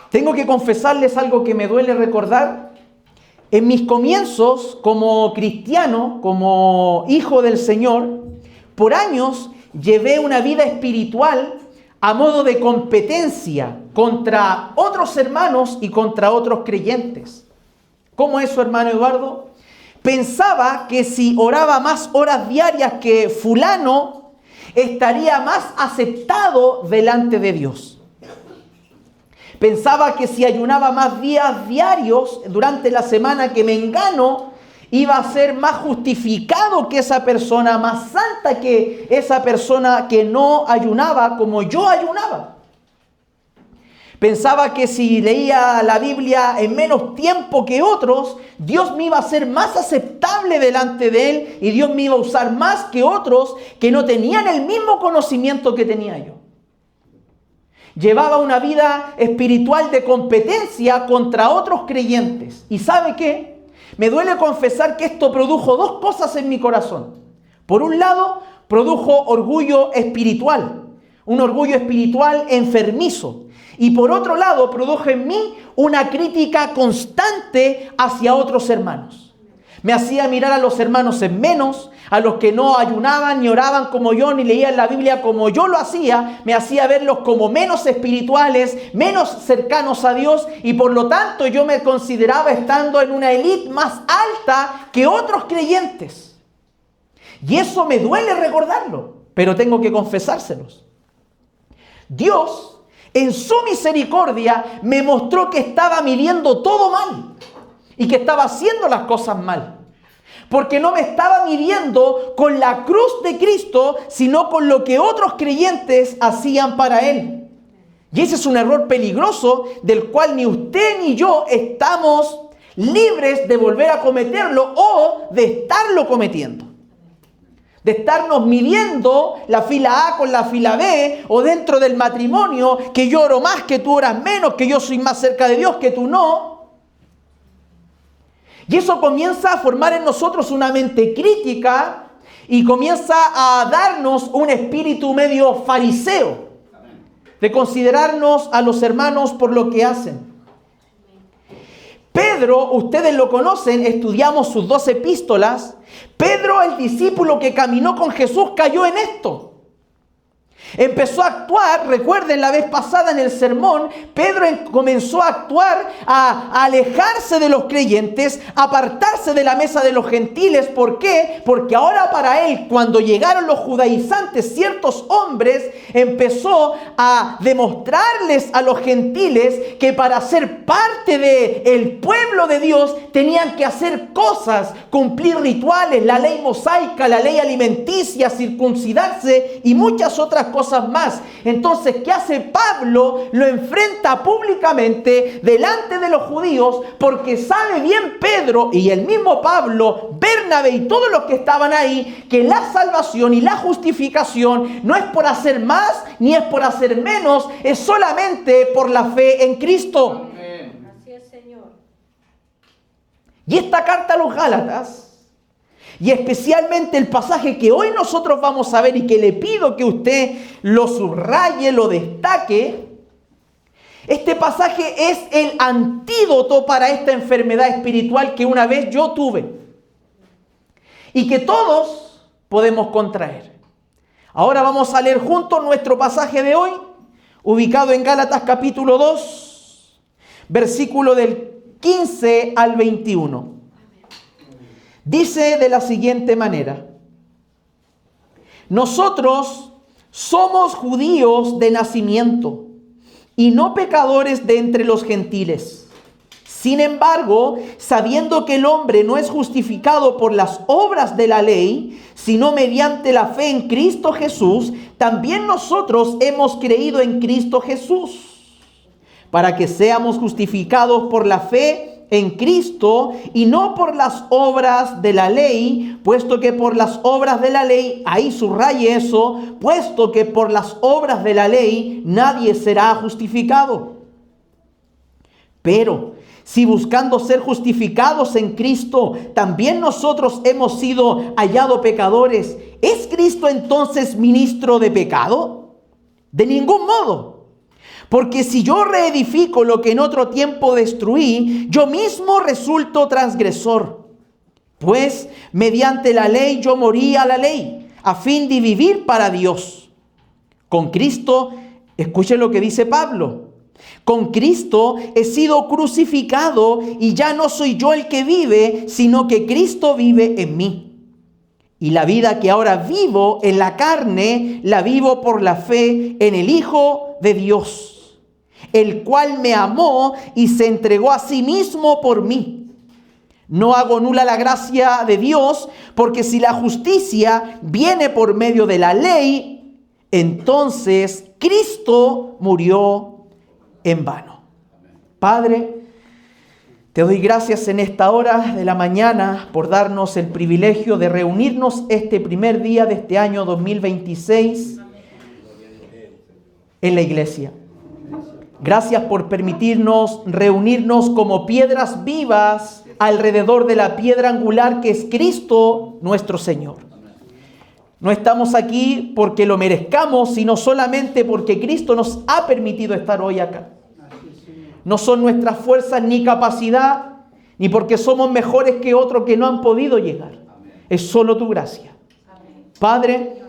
Tengo que confesarles algo que me duele recordar. En mis comienzos como cristiano, como hijo del Señor, por años llevé una vida espiritual a modo de competencia contra otros hermanos y contra otros creyentes. ¿Cómo es eso, hermano Eduardo? Pensaba que si oraba más horas diarias que fulano, estaría más aceptado delante de Dios. Pensaba que si ayunaba más días diarios durante la semana que mengano, iba a ser más justificado que esa persona, más santa que esa persona que no ayunaba como yo ayunaba. Pensaba que si leía la Biblia en menos tiempo que otros, Dios me iba a ser más aceptable delante de Él y Dios me iba a usar más que otros que no tenían el mismo conocimiento que tenía yo. Llevaba una vida espiritual de competencia contra otros creyentes. ¿Y sabe qué? Me duele confesar que esto produjo dos cosas en mi corazón. Por un lado, produjo orgullo espiritual, un orgullo espiritual enfermizo. Y por otro lado, produjo en mí una crítica constante hacia otros hermanos. Me hacía mirar a los hermanos en menos, a los que no ayunaban ni oraban como yo, ni leían la Biblia como yo lo hacía. Me hacía verlos como menos espirituales, menos cercanos a Dios, y por lo tanto yo me consideraba estando en una élite más alta que otros creyentes. Y eso me duele recordarlo, pero tengo que confesárselos. Dios, en su misericordia, me mostró que estaba midiendo todo mal y que estaba haciendo las cosas mal. Porque no me estaba midiendo con la cruz de Cristo, sino con lo que otros creyentes hacían para Él. Y ese es un error peligroso del cual ni usted ni yo estamos libres de volver a cometerlo o de estarlo cometiendo. De estarnos midiendo la fila A con la fila B, o dentro del matrimonio, que yo oro más, que tú oras menos, que yo soy más cerca de Dios, que tú no. Y eso comienza a formar en nosotros una mente crítica y comienza a darnos un espíritu medio fariseo, de considerarnos a los hermanos por lo que hacen. Pedro, ustedes lo conocen, estudiamos sus 2 epístolas. Pedro, el discípulo que caminó con Jesús, cayó en esto. Empezó a actuar, recuerden la vez pasada en el sermón, Pedro comenzó a actuar, a alejarse de los creyentes, a apartarse de la mesa de los gentiles. ¿Por qué? Porque ahora para él, cuando llegaron los judaizantes, ciertos hombres, empezó a demostrarles a los gentiles que para ser parte del pueblo de Dios tenían que hacer cosas, cumplir rituales, la ley mosaica, la ley alimenticia, circuncidarse y muchas otras cosas más. Entonces, ¿qué hace Pablo? Lo enfrenta públicamente delante de los judíos, porque sabe bien Pedro y el mismo Pablo, Bernabé y todos los que estaban ahí, que la salvación y la justificación no es por hacer más ni es por hacer menos, es solamente por la fe en Cristo. Amén. Así es, Señor. Y esta carta a los Gálatas, y especialmente el pasaje que hoy nosotros vamos a ver y que le pido que usted lo subraye, lo destaque. Este pasaje es el antídoto para esta enfermedad espiritual que una vez yo tuve y que todos podemos contraer. Ahora vamos a leer juntos nuestro pasaje de hoy, ubicado en Gálatas capítulo 2, versículo del 15 al 21. Dice de la siguiente manera: nosotros somos judíos de nacimiento y no pecadores de entre los gentiles. Sin embargo, sabiendo que el hombre no es justificado por las obras de la ley, sino mediante la fe en Cristo Jesús, también nosotros hemos creído en Cristo Jesús, para que seamos justificados por la fe en Cristo y no por las obras de la ley, puesto que por las obras de la ley, ahí subraye eso, puesto que por las obras de la ley nadie será justificado. Pero si buscando ser justificados en Cristo, también nosotros hemos sido hallados pecadores, ¿es Cristo entonces ministro de pecado? De ningún modo. Porque si yo reedifico lo que en otro tiempo destruí, yo mismo resulto transgresor. Pues mediante la ley yo morí a la ley, a fin de vivir para Dios. Con Cristo, escuchen lo que dice Pablo. Con Cristo he sido crucificado y ya no soy yo el que vive, sino que Cristo vive en mí. Y la vida que ahora vivo en la carne, la vivo por la fe en el Hijo de Dios, el cual me amó y se entregó a sí mismo por mí. No hago nula la gracia de Dios, porque si la justicia viene por medio de la ley, entonces Cristo murió en vano. Padre, te doy gracias en esta hora de la mañana por darnos el privilegio de reunirnos este primer día de este año 2026 en la iglesia. Gracias por permitirnos reunirnos como piedras vivas alrededor de la piedra angular que es Cristo nuestro Señor. No estamos aquí porque lo merezcamos, sino solamente porque Cristo nos ha permitido estar hoy acá. No son nuestras fuerzas ni capacidad, ni porque somos mejores que otros que no han podido llegar. Es solo tu gracia. Padre,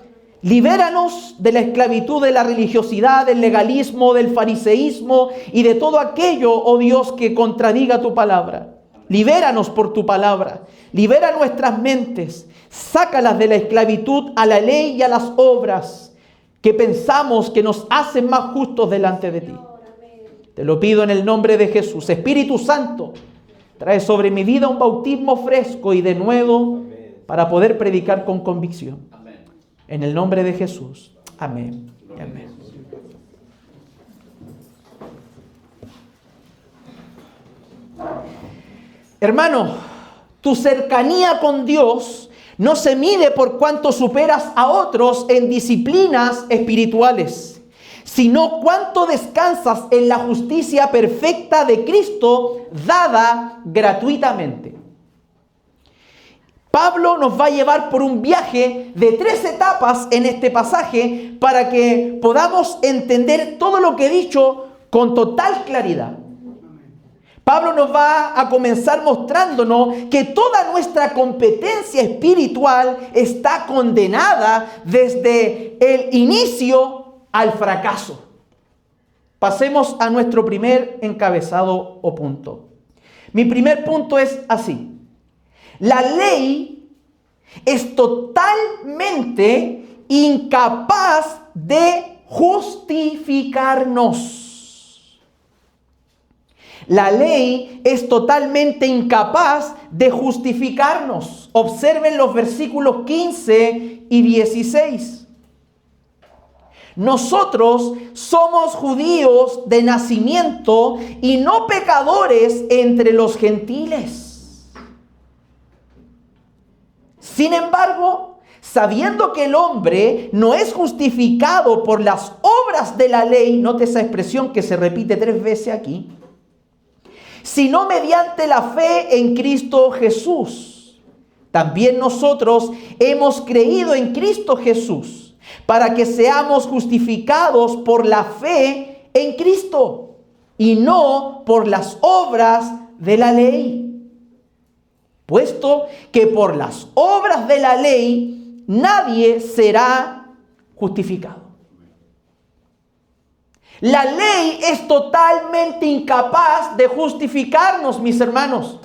libéranos de la esclavitud de la religiosidad, del legalismo, del fariseísmo y de todo aquello, oh Dios, que contradiga tu palabra. Libéranos por tu palabra. Libera nuestras mentes. Sácalas de la esclavitud a la ley y a las obras que pensamos que nos hacen más justos delante de ti. Te lo pido en el nombre de Jesús. Espíritu Santo, trae sobre mi vida un bautismo fresco y de nuevo para poder predicar con convicción. En el nombre de Jesús. Amén. Amén. Hermano, tu cercanía con Dios no se mide por cuánto superas a otros en disciplinas espirituales, sino cuánto descansas en la justicia perfecta de Cristo dada gratuitamente. Pablo nos va a llevar por un viaje de 3 etapas en este pasaje para que podamos entender todo lo que he dicho con total claridad. Pablo nos va a comenzar mostrándonos que toda nuestra competencia espiritual está condenada desde el inicio al fracaso. Pasemos a nuestro primer encabezado o punto. Mi primer punto es así. La ley es totalmente incapaz de justificarnos. La ley es totalmente incapaz de justificarnos. Observen los versículos 15 y 16. Nosotros somos judíos de nacimiento y no pecadores entre los gentiles. Sin embargo, sabiendo que el hombre no es justificado por las obras de la ley, note esa expresión que se repite 3 veces aquí, sino mediante la fe en Cristo Jesús. También nosotros hemos creído en Cristo Jesús para que seamos justificados por la fe en Cristo y no por las obras de la ley. Puesto que por las obras de la ley nadie será justificado. La ley es totalmente incapaz de justificarnos, mis hermanos.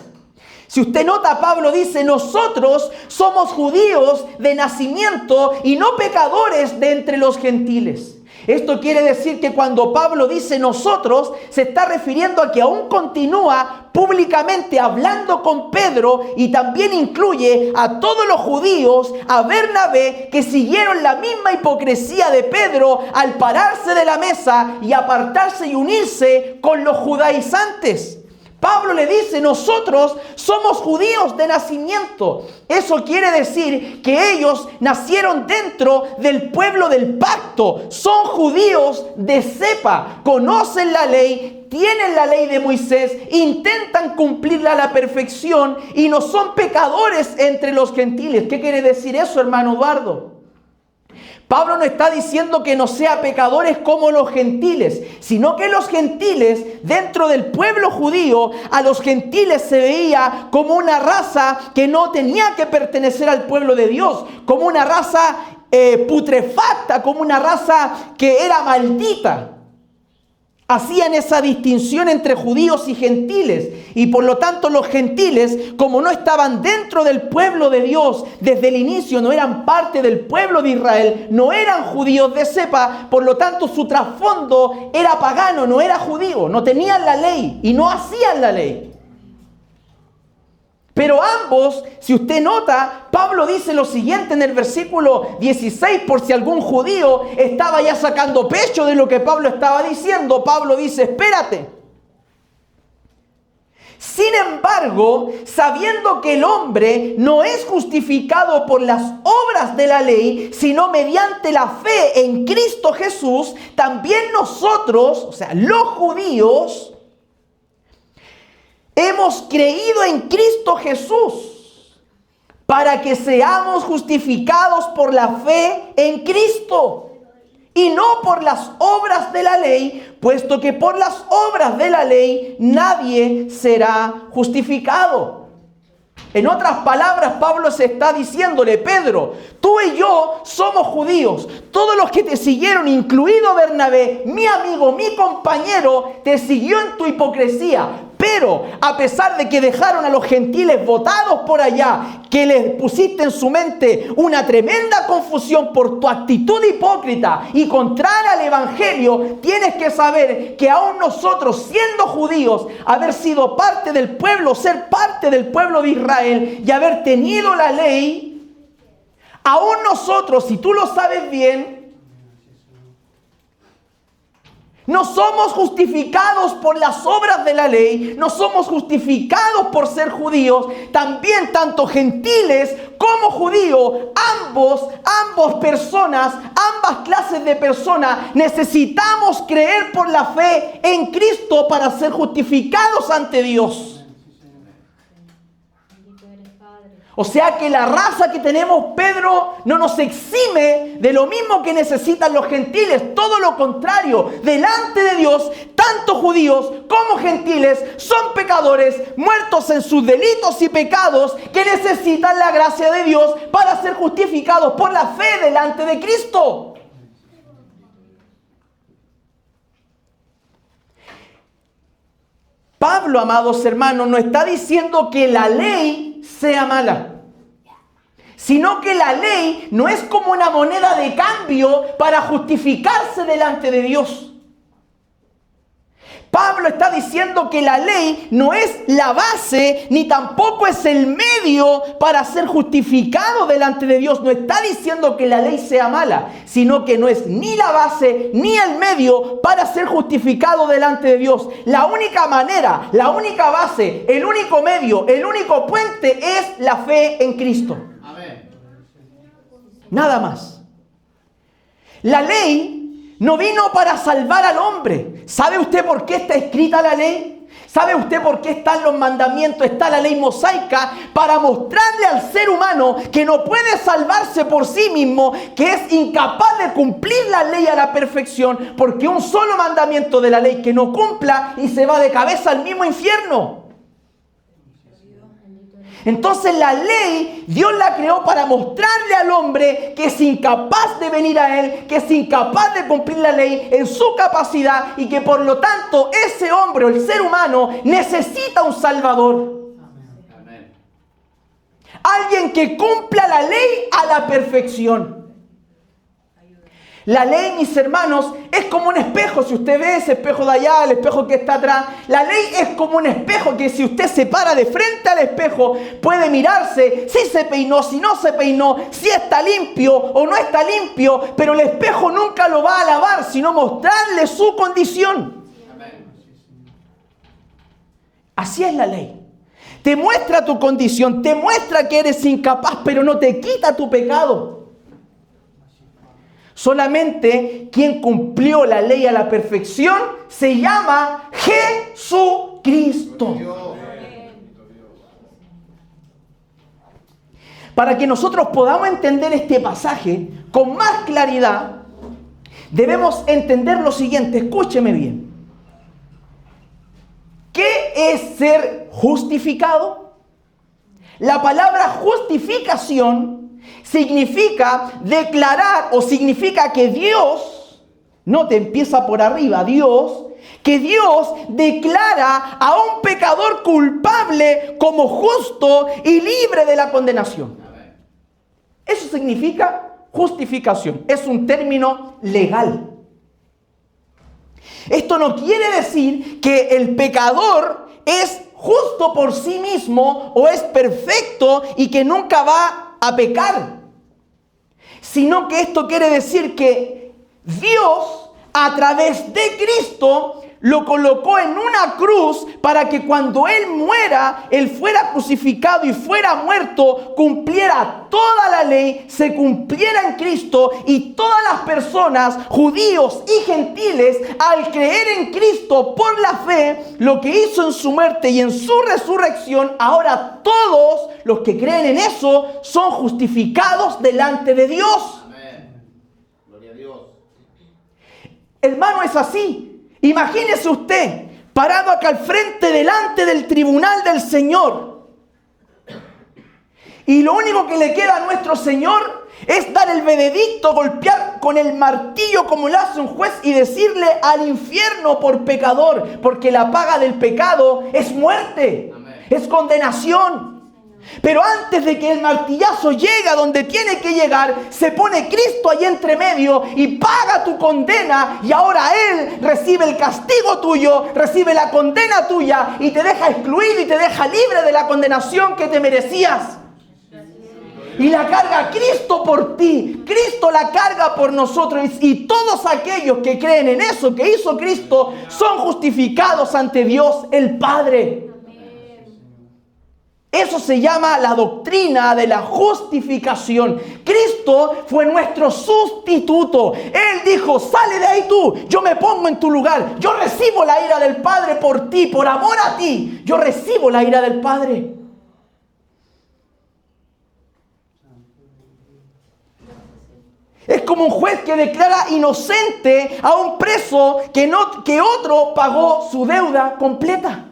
Si usted nota, Pablo dice, nosotros somos judíos de nacimiento y no pecadores de entre los gentiles. Esto quiere decir que cuando Pablo dice nosotros, se está refiriendo a que aún continúa públicamente hablando con Pedro y también incluye a todos los judíos, a Bernabé, que siguieron la misma hipocresía de Pedro al pararse de la mesa y apartarse y unirse con los judaizantes. Pablo le dice, nosotros somos judíos de nacimiento. Eso quiere decir que ellos nacieron dentro del pueblo del pacto. Son judíos de cepa, conocen la ley, tienen la ley de Moisés, intentan cumplirla a la perfección y no son pecadores entre los gentiles. ¿Qué quiere decir eso, hermano Eduardo? Pablo no está diciendo que no sea pecadores como los gentiles, sino que los gentiles, dentro del pueblo judío, a los gentiles se veía como una raza que no tenía que pertenecer al pueblo de Dios, como una raza putrefacta, como una raza que era maldita. Hacían esa distinción entre judíos y gentiles, y por lo tanto los gentiles, como no estaban dentro del pueblo de Dios desde el inicio, no eran parte del pueblo de Israel, no eran judíos de cepa, por lo tanto su trasfondo era pagano, no era judío, no tenían la ley y no hacían la ley. Pero ambos, si usted nota, Pablo dice lo siguiente en el versículo 16, por si algún judío estaba ya sacando pecho de lo que Pablo estaba diciendo, Pablo dice, espérate. Sin embargo, sabiendo que el hombre no es justificado por las obras de la ley, sino mediante la fe en Cristo Jesús, también nosotros, o sea, los judíos, hemos creído en Cristo Jesús para que seamos justificados por la fe en Cristo y no por las obras de la ley, puesto que por las obras de la ley nadie será justificado. En otras palabras, Pablo se está diciéndole, Pedro, tú y yo somos judíos. Todos los que te siguieron, incluido Bernabé, mi amigo, mi compañero, te siguió en tu hipocresía. Pero a pesar de que dejaron a los gentiles botados por allá, que les pusiste en su mente una tremenda confusión por tu actitud hipócrita y contraria al evangelio, tienes que saber que aún nosotros, siendo judíos, haber sido parte del pueblo, ser parte del pueblo de Israel y haber tenido la ley, aún nosotros, si tú lo sabes bien, no somos justificados por las obras de la ley, no somos justificados por ser judíos. También tanto gentiles como judíos, ambas personas, ambas clases de personas, necesitamos creer por la fe en Cristo para ser justificados ante Dios. O sea que la raza que tenemos, Pedro, no nos exime de lo mismo que necesitan los gentiles. Todo lo contrario, delante de Dios, tanto judíos como gentiles son pecadores, muertos en sus delitos y pecados, que necesitan la gracia de Dios para ser justificados por la fe delante de Cristo. Pablo, amados hermanos, no está diciendo que la ley sea mala, sino que la ley no es como una moneda de cambio para justificarse delante de Dios. Pablo está diciendo que la ley no es la base ni tampoco es el medio para ser justificado delante de Dios. No está diciendo que la ley sea mala, sino que no es ni la base ni el medio para ser justificado delante de Dios. La única manera, la única base, el único medio, el único puente es la fe en Cristo. Amén. Nada más. La ley no vino para salvar al hombre. ¿Sabe usted por qué está escrita la ley? ¿Sabe usted por qué están los mandamientos? Está la ley mosaica para mostrarle al ser humano que no puede salvarse por sí mismo, que es incapaz de cumplir la ley a la perfección, porque un solo mandamiento de la ley que no cumpla y se va de cabeza al mismo infierno. Entonces la ley, Dios la creó para mostrarle al hombre que es incapaz de venir a Él, que es incapaz de cumplir la ley en su capacidad y que por lo tanto ese hombre o el ser humano necesita un Salvador. Amén. Alguien que cumpla la ley a la perfección. La ley, mis hermanos, es como un espejo. Si usted ve ese espejo de allá, el espejo que está atrás, la ley es como un espejo que si usted se para de frente al espejo, puede mirarse si se peinó, si no se peinó, si está limpio o no está limpio, pero el espejo nunca lo va a lavar, sino mostrarle su condición. Así es la ley. Te muestra tu condición, te muestra que eres incapaz, pero no te quita tu pecado. Solamente quien cumplió la ley a la perfección se llama Jesucristo. Para que nosotros podamos entender este pasaje con más claridad, debemos entender lo siguiente. Escúcheme bien. ¿Qué es ser justificado? La palabra justificación significa declarar, o significa que Dios, no te empieza por arriba, que Dios declara a un pecador culpable como justo y libre de la condenación. Eso significa justificación. Es un término legal. Esto no quiere decir que el pecador es justo por sí mismo o es perfecto y que nunca va a pecar, sino que esto quiere decir que Dios, a través de Cristo, lo colocó en una cruz para que cuando Él muera, Él fuera crucificado y fuera muerto, cumpliera toda la ley, se cumpliera en Cristo, y todas las personas, judíos y gentiles, al creer en Cristo por la fe, lo que hizo en su muerte y en su resurrección, ahora todos los que creen en eso son justificados delante de Dios. Amén. Gloria a Dios. Hermano, es así. Imagínese usted parado acá al frente delante del tribunal del Señor, y lo único que le queda a nuestro Señor es dar el veredicto, golpear con el martillo como lo hace un juez y decirle al infierno por pecador, porque la paga del pecado es muerte. Amén. Es condenación. Pero antes de que el martillazo llegue a donde tiene que llegar, se pone Cristo ahí entre medio y paga tu condena, y ahora Él recibe el castigo tuyo, recibe la condena tuya y te deja excluido y te deja libre de la condenación que te merecías. Y la carga Cristo por ti, Cristo la carga por nosotros, y todos aquellos que creen en eso que hizo Cristo son justificados ante Dios el Padre. Eso se llama la doctrina de la justificación. Cristo fue nuestro sustituto. Él dijo: sale de ahí tú, yo me pongo en tu lugar. Yo recibo la ira del Padre por ti, por amor a ti. Yo recibo la ira del Padre. Es como un juez que declara inocente a un preso que otro pagó su deuda completa.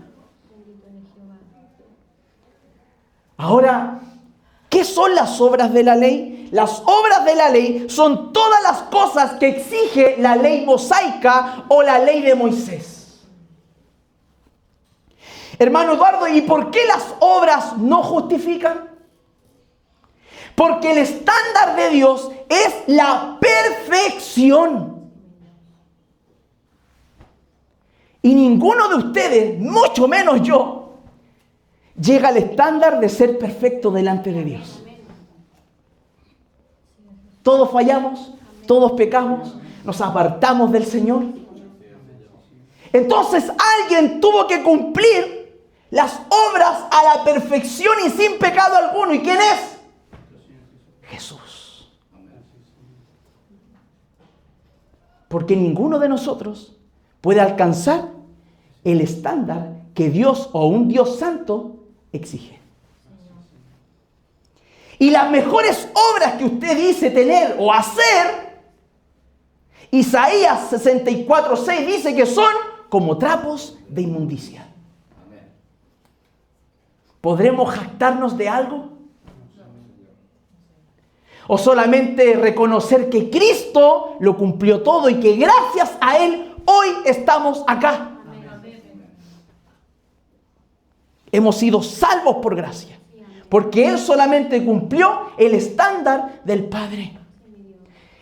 Ahora, ¿qué son las obras de la ley? Las obras de la ley son todas las cosas que exige la ley mosaica o la ley de Moisés. Hermano Eduardo, ¿y por qué las obras no justifican? Porque el estándar de Dios es la perfección. Y ninguno de ustedes, mucho menos yo, llega al estándar de ser perfecto delante de Dios. Todos fallamos, todos pecamos, nos apartamos del Señor. Entonces alguien tuvo que cumplir las obras a la perfección y sin pecado alguno. ¿Y quién es? Jesús. Porque ninguno de nosotros puede alcanzar el estándar que Dios o un Dios santo exige. Y las mejores obras que usted dice tener o hacer, Isaías 64:6 dice que son como trapos de inmundicia. ¿Podremos jactarnos de algo? ¿O solamente reconocer que Cristo lo cumplió todo y que gracias a Él hoy estamos acá? Hemos sido salvos por gracia, porque Él solamente cumplió el estándar del Padre.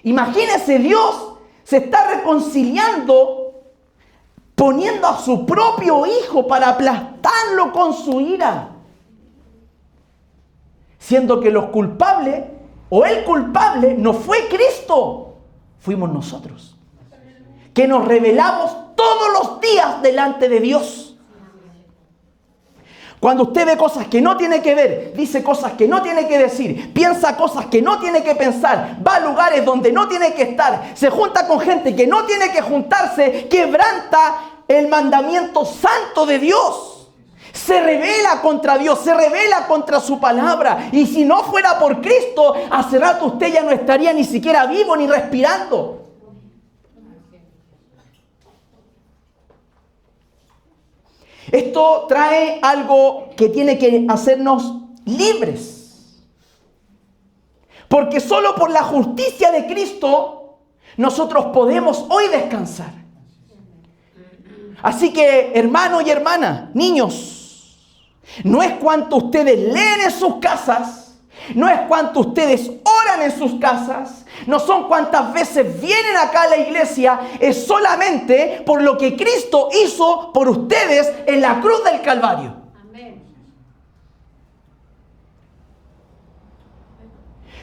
Imagínese, Dios se está reconciliando, poniendo a su propio Hijo para aplastarlo con su ira, siendo que los culpables, o el culpable, no fue Cristo, fuimos nosotros, que nos rebelamos todos los días delante de Dios. Cuando usted ve cosas que no tiene que ver, dice cosas que no tiene que decir, piensa cosas que no tiene que pensar, va a lugares donde no tiene que estar, se junta con gente que no tiene que juntarse, quebranta el mandamiento santo de Dios. se rebela contra Dios, se rebela contra su palabra. Y si no fuera por Cristo, hace rato usted ya no estaría ni siquiera vivo ni respirando. Esto trae algo que tiene que hacernos libres. Porque solo por la justicia de Cristo nosotros podemos hoy descansar. Así que, hermano y hermana, niños, no es cuánto ustedes leen en sus casas, no es cuánto ustedes oran en sus casas, no son cuántas veces vienen acá a la iglesia, es solamente por lo que Cristo hizo por ustedes en la cruz del Calvario. Amén.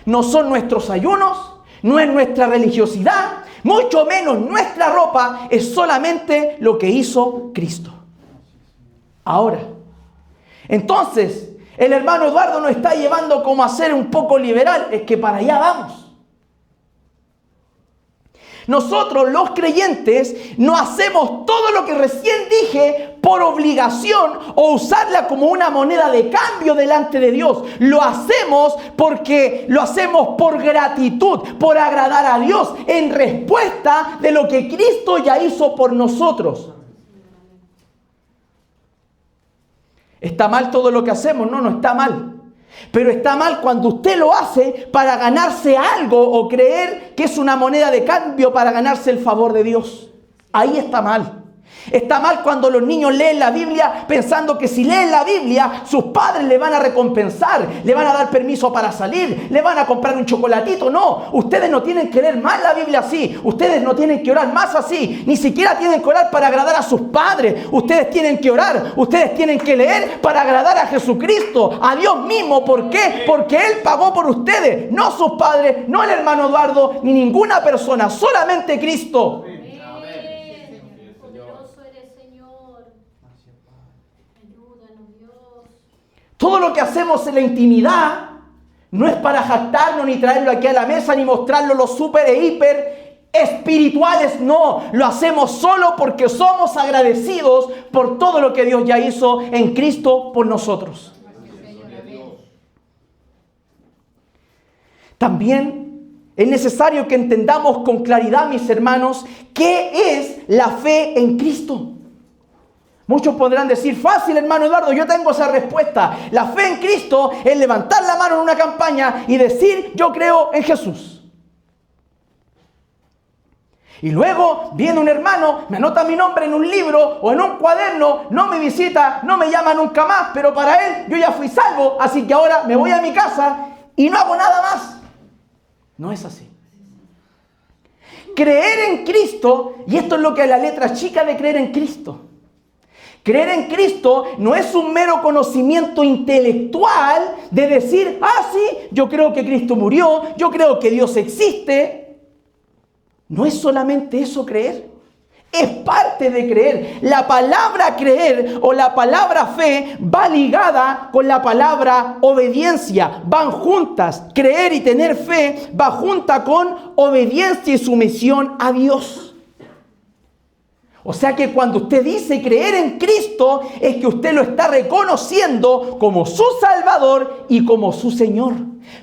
No son nuestros ayunos, no es nuestra religiosidad, mucho menos nuestra ropa, es solamente lo que hizo Cristo. Ahora, entonces, el hermano Eduardo nos está llevando como a ser un poco liberal, es que para allá vamos. Nosotros los creyentes no hacemos todo lo que recién dije por obligación o usarla como una moneda de cambio delante de Dios. Lo hacemos porque lo hacemos por gratitud, por agradar a Dios, en respuesta de lo que Cristo ya hizo por nosotros. ¿Está mal todo lo que hacemos? No, no está mal. Pero está mal cuando usted lo hace para ganarse algo o creer que es una moneda de cambio para ganarse el favor de Dios. Ahí está mal. Está mal cuando los niños leen la Biblia pensando que si leen la Biblia, sus padres le van a recompensar, le van a dar permiso para salir, le van a comprar un chocolatito. No, ustedes no tienen que leer más la Biblia así. Ustedes no tienen que orar más así. Ni siquiera tienen que orar para agradar a sus padres. Ustedes tienen que orar, ustedes tienen que leer para agradar a Jesucristo, a Dios mismo. ¿Por qué? Porque Él pagó por ustedes, no sus padres, no el hermano Eduardo, ni ninguna persona, solamente Cristo. Todo lo que hacemos en la intimidad no es para jactarnos, ni traerlo aquí a la mesa, ni mostrarlo los súper e hiper espirituales. No, lo hacemos solo porque somos agradecidos por todo lo que Dios ya hizo en Cristo por nosotros. También es necesario que entendamos con claridad, mis hermanos, qué es la fe en Cristo. Muchos podrán decir, fácil, hermano Eduardo, yo tengo esa respuesta. La fe en Cristo es levantar la mano en una campaña y decir, yo creo en Jesús. Y luego viene un hermano, me anota mi nombre en un libro o en un cuaderno, no me visita, no me llama nunca más, pero para él yo ya fui salvo, así que ahora me voy a mi casa y no hago nada más. No es así. Creer en Cristo, y esto es lo que es la letra chica de creer en Cristo. Creer en Cristo no es un mero conocimiento intelectual de decir, sí, yo creo que Cristo murió, yo creo que Dios existe. No es solamente eso creer, es parte de creer. La palabra creer o la palabra fe va ligada con la palabra obediencia, van juntas. Creer y tener fe va junta con obediencia y sumisión a Dios. O sea que cuando usted dice creer en Cristo, es que usted lo está reconociendo como su Salvador y como su Señor.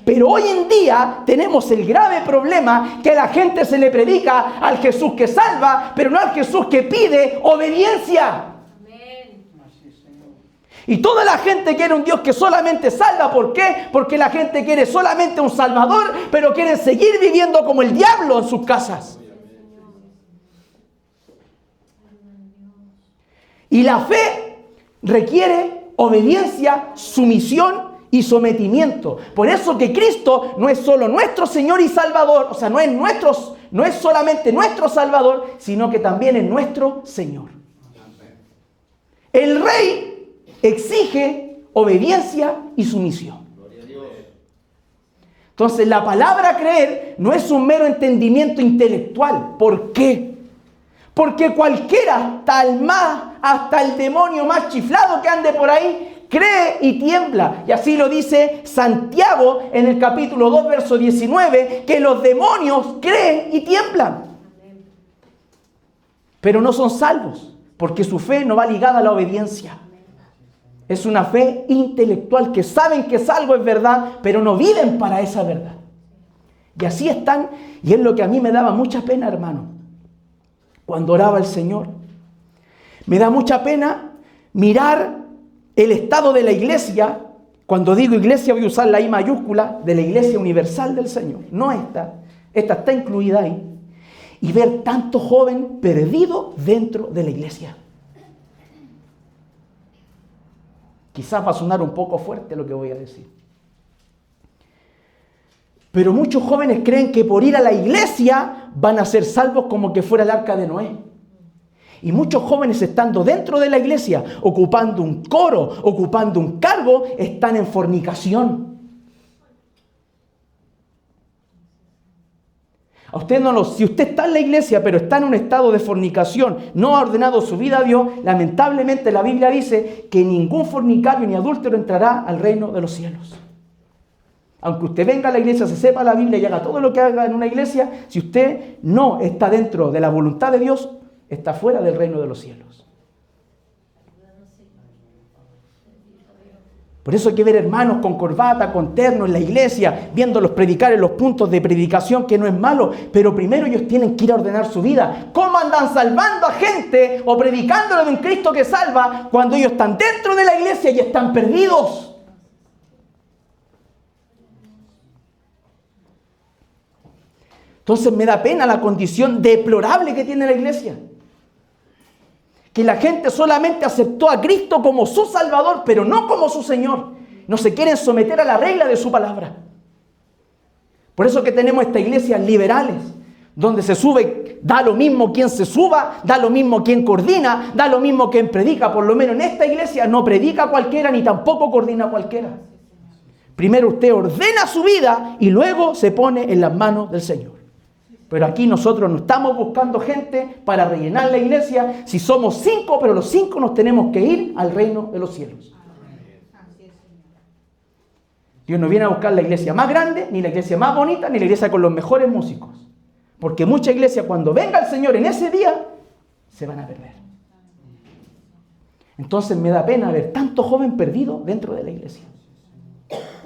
Pero hoy en día tenemos el grave problema que a la gente se le predica al Jesús que salva, pero no al Jesús que pide obediencia. Amén. Y toda la gente quiere un Dios que solamente salva. ¿Por qué? Porque la gente quiere solamente un Salvador, pero quieren seguir viviendo como el diablo en sus casas. Y la fe requiere obediencia, sumisión y sometimiento. Por eso que Cristo no es solo nuestro Señor y Salvador, o sea, no es solamente nuestro Salvador, sino que también es nuestro Señor. El Rey exige obediencia y sumisión. Entonces, la palabra creer no es un mero entendimiento intelectual. ¿Por qué? Porque cualquiera, hasta el demonio más chiflado que ande por ahí, cree y tiembla. Y así lo dice Santiago en el capítulo 2, verso 19, que los demonios creen y tiemblan. Pero no son salvos, porque su fe no va ligada a la obediencia. Es una fe intelectual que saben que algo es verdad, pero no viven para esa verdad. Y así están, y es lo que a mí me daba mucha pena, hermano, cuando oraba al Señor. Me da mucha pena mirar el estado de la iglesia. Cuando digo iglesia voy a usar la I mayúscula, de la Iglesia Universal del Señor. No esta está incluida ahí. Y ver tanto joven perdido dentro de la iglesia. Quizás va a sonar un poco fuerte lo que voy a decir. Pero muchos jóvenes creen que por ir a la iglesia van a ser salvos como que fuera el arca de Noé. Y muchos jóvenes estando dentro de la iglesia, ocupando un coro, ocupando un cargo, están en fornicación. Si usted está en la iglesia pero está en un estado de fornicación, no ha ordenado su vida a Dios, lamentablemente la Biblia dice que ningún fornicario ni adúltero entrará al reino de los cielos. Aunque usted venga a la iglesia, se sepa la Biblia y haga todo lo que haga en una iglesia, si usted no está dentro de la voluntad de Dios, está fuera del reino de los cielos. Por eso hay que ver hermanos con corbata, con terno en la iglesia, viéndolos predicar en los puntos de predicación, que no es malo, pero primero ellos tienen que ir a ordenar su vida. ¿Cómo andan salvando a gente o predicándole de un Cristo que salva cuando ellos están dentro de la iglesia y están perdidos? Entonces me da pena la condición deplorable que tiene la iglesia. Que la gente solamente aceptó a Cristo como su Salvador, pero no como su Señor. No se quieren someter a la regla de su palabra. Por eso que tenemos estas iglesias liberales, donde se sube, da lo mismo quien se suba, da lo mismo quien coordina, da lo mismo quien predica. Por lo menos en esta iglesia no predica cualquiera ni tampoco coordina cualquiera. Primero usted ordena su vida y luego se pone en las manos del Señor. Pero aquí nosotros no estamos buscando gente para rellenar la iglesia. Si somos 5, pero los 5 nos tenemos que ir al reino de los cielos. Dios no viene a buscar la iglesia más grande, ni la iglesia más bonita, ni la iglesia con los mejores músicos. Porque mucha iglesia cuando venga el Señor en ese día, se van a perder. Entonces me da pena ver tanto joven perdido dentro de la iglesia.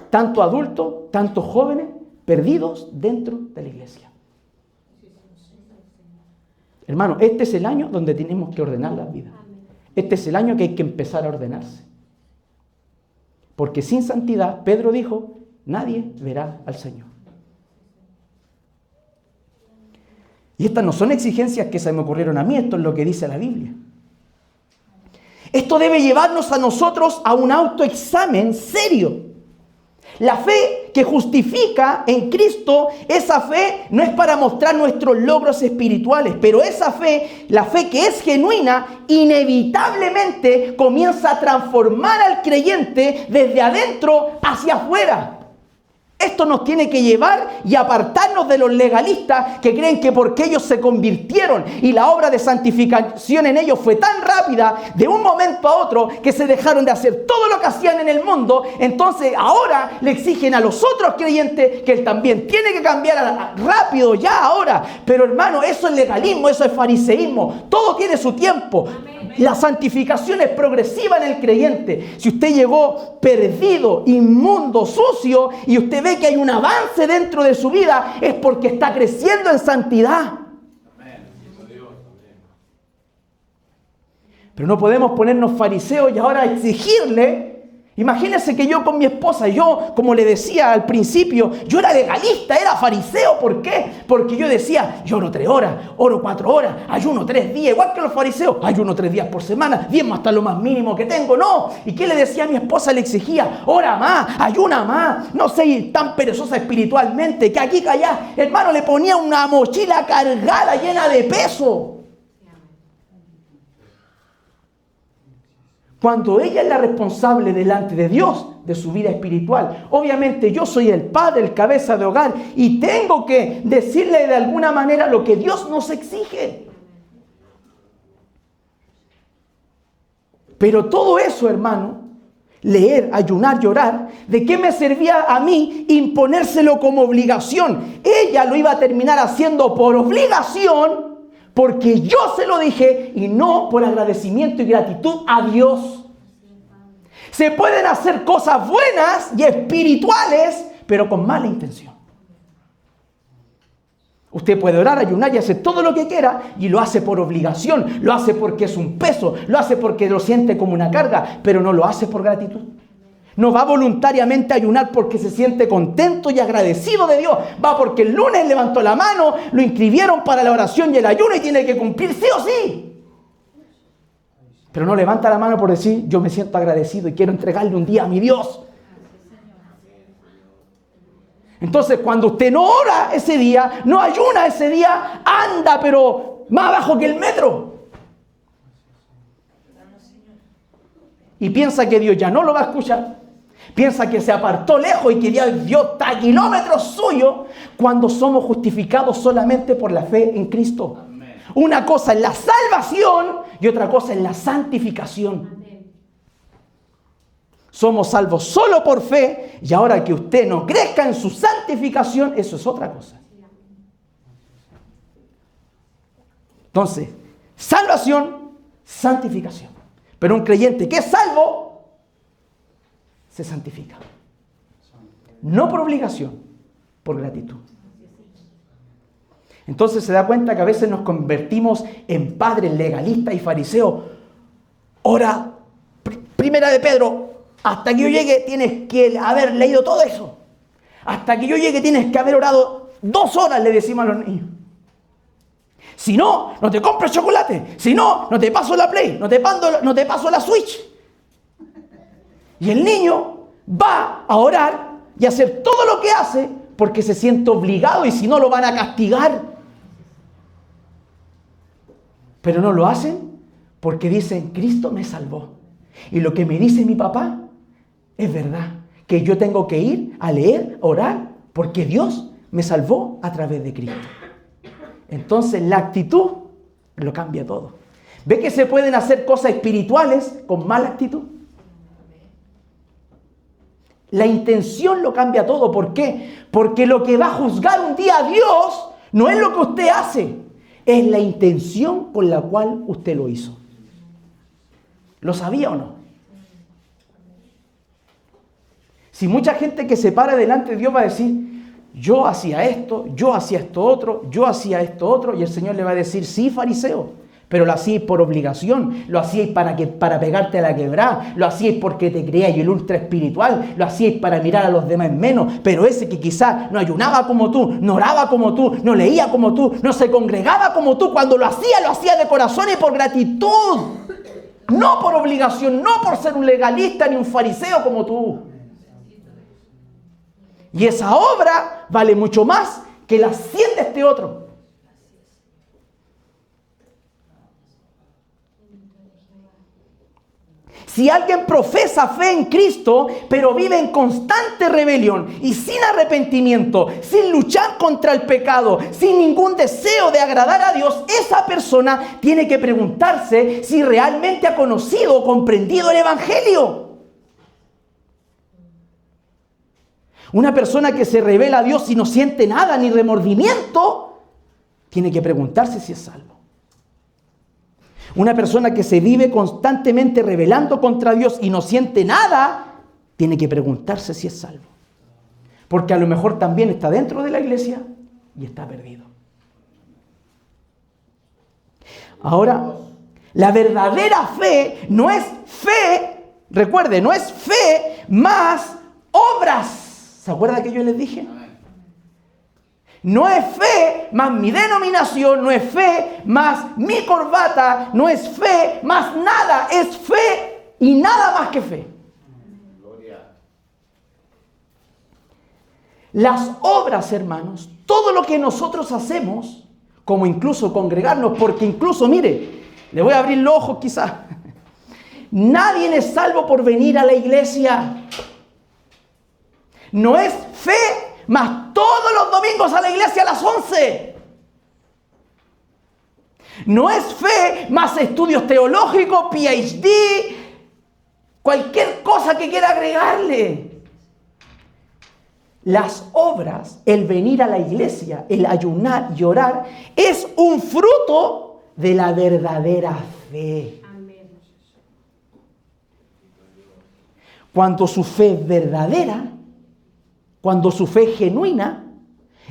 Tanto adultos, tantos jóvenes perdidos dentro de la iglesia. Hermano, este es el año donde tenemos que ordenar la vida. Este es el año que hay que empezar a ordenarse. Porque sin santidad, Pedro dijo, nadie verá al Señor. Y estas no son exigencias que se me ocurrieron a mí, esto es lo que dice la Biblia. Esto debe llevarnos a nosotros a un autoexamen serio. La fe que justifica en Cristo, esa fe no es para mostrar nuestros logros espirituales, pero esa fe, la fe que es genuina, inevitablemente comienza a transformar al creyente desde adentro hacia afuera. Esto nos tiene que llevar y apartarnos de los legalistas que creen que porque ellos se convirtieron y la obra de santificación en ellos fue tan rápida de un momento a otro que se dejaron de hacer todo lo que hacían en el mundo, entonces ahora le exigen a los otros creyentes que él también tiene que cambiar rápido, ya ahora. Pero hermano, eso es legalismo, eso es fariseísmo, todo tiene su tiempo. La santificación es progresiva en el creyente. Si usted llegó perdido, inmundo, sucio, y usted ve que hay un avance dentro de su vida, es porque está creciendo en santidad. Pero no podemos ponernos fariseos y ahora exigirle. Imagínense que yo con mi esposa, yo, como le decía al principio, yo era legalista, era fariseo. ¿Por qué? Porque yo decía, yo oro 3 horas, oro 4 horas, ayuno 3 días, igual que los fariseos, ayuno 3 días por semana, diezmo hasta lo más mínimo que tengo. No. ¿Y qué le decía a mi esposa? Le exigía, ora más, ayuna más, no sé, tan perezosa espiritualmente, que aquí, que allá. Hermano, le ponía una mochila cargada, llena de peso. Cuando ella es la responsable delante de Dios de su vida espiritual. Obviamente yo soy el padre, el cabeza de hogar, y tengo que decirle de alguna manera lo que Dios nos exige. Pero todo eso, hermano, leer, ayunar y orar, ¿de qué me servía a mí imponérselo como obligación? Ella lo iba a terminar haciendo por obligación, porque yo se lo dije y no por agradecimiento y gratitud a Dios. Se pueden hacer cosas buenas y espirituales, pero con mala intención. Usted puede orar, ayunar y hacer todo lo que quiera y lo hace por obligación, lo hace porque es un peso, lo hace porque lo siente como una carga, pero no lo hace por gratitud. No va voluntariamente a ayunar porque se siente contento y agradecido de Dios. Va porque el lunes levantó la mano, lo inscribieron para la oración y el ayuno y tiene que cumplir sí o sí. Pero no levanta la mano por decir, yo me siento agradecido y quiero entregarle un día a mi Dios. Entonces, cuando usted no ora ese día, no ayuna ese día, anda, pero más abajo que el metro. Y piensa que Dios ya no lo va a escuchar. Piensa que se apartó lejos y que Dios está a kilómetros suyo, cuando somos justificados solamente por la fe en Cristo. Amén. Una cosa es la salvación y otra cosa es la santificación. Amén. Somos salvos solo por fe, y ahora que usted no crezca en su santificación, eso es otra cosa. Entonces, salvación, santificación. Pero un creyente que es salvo, se santifica. No por obligación, por gratitud. Entonces se da cuenta que a veces nos convertimos en padres legalistas y fariseos. Ora, primera de Pedro, hasta que yo llegue tienes que haber leído todo eso. Hasta que yo llegue tienes que haber orado 2 horas, le decimos a los niños. Si no, no te compro chocolate. Si no, no te paso la Play. No te paso la Switch. Y el niño va a orar y a hacer todo lo que hace porque se siente obligado y si no lo van a castigar. Pero no lo hacen porque dicen, Cristo me salvó. Y lo que me dice mi papá es verdad, que yo tengo que ir a leer, a orar, porque Dios me salvó a través de Cristo. Entonces la actitud lo cambia todo. ¿Ve que se pueden hacer cosas espirituales con mala actitud? La intención lo cambia todo. ¿Por qué? Porque lo que va a juzgar un día a Dios no es lo que usted hace, es la intención con la cual usted lo hizo. ¿Lo sabía o no? Si mucha gente que se para delante de Dios va a decir, yo hacía esto otro, yo hacía esto otro, y el Señor le va a decir, sí, fariseo, pero lo hacíais por obligación, lo hacíais para pegarte a la quebrada, lo hacíais porque te creíais el ultra espiritual, lo hacíais para mirar a los demás menos, pero ese que quizás no ayunaba como tú, no oraba como tú, no leía como tú, no se congregaba como tú, cuando lo hacía de corazón y por gratitud, no por obligación, no por ser un legalista ni un fariseo como tú. Y esa obra vale mucho más que las 100 de este otro. Si alguien profesa fe en Cristo, pero vive en constante rebelión y sin arrepentimiento, sin luchar contra el pecado, sin ningún deseo de agradar a Dios, esa persona tiene que preguntarse si realmente ha conocido o comprendido el Evangelio. Una persona que se revela a Dios y no siente nada ni remordimiento, tiene que preguntarse si es salvo. Una persona que se vive constantemente rebelando contra Dios y no siente nada, tiene que preguntarse si es salvo. Porque a lo mejor también está dentro de la iglesia y está perdido. Ahora, la verdadera fe no es fe, recuerde, no es fe más obras. ¿Se acuerdan que yo les dije? No es fe más mi denominación, no es fe más mi corbata, no es fe más nada, es fe y nada más que fe. Gloria. Las obras, hermanos, todo lo que nosotros hacemos, como incluso congregarnos, porque incluso, mire, le voy a abrir los ojos quizás, nadie es salvo por venir a la iglesia. No es fe más todos los domingos a la iglesia a las 11. No es fe más estudios teológicos, PhD, cualquier cosa que quiera agregarle. Las obras, el venir a la iglesia, el ayunar y orar, es un fruto de la verdadera fe. Cuando su fe es verdadera, cuando su fe es genuina,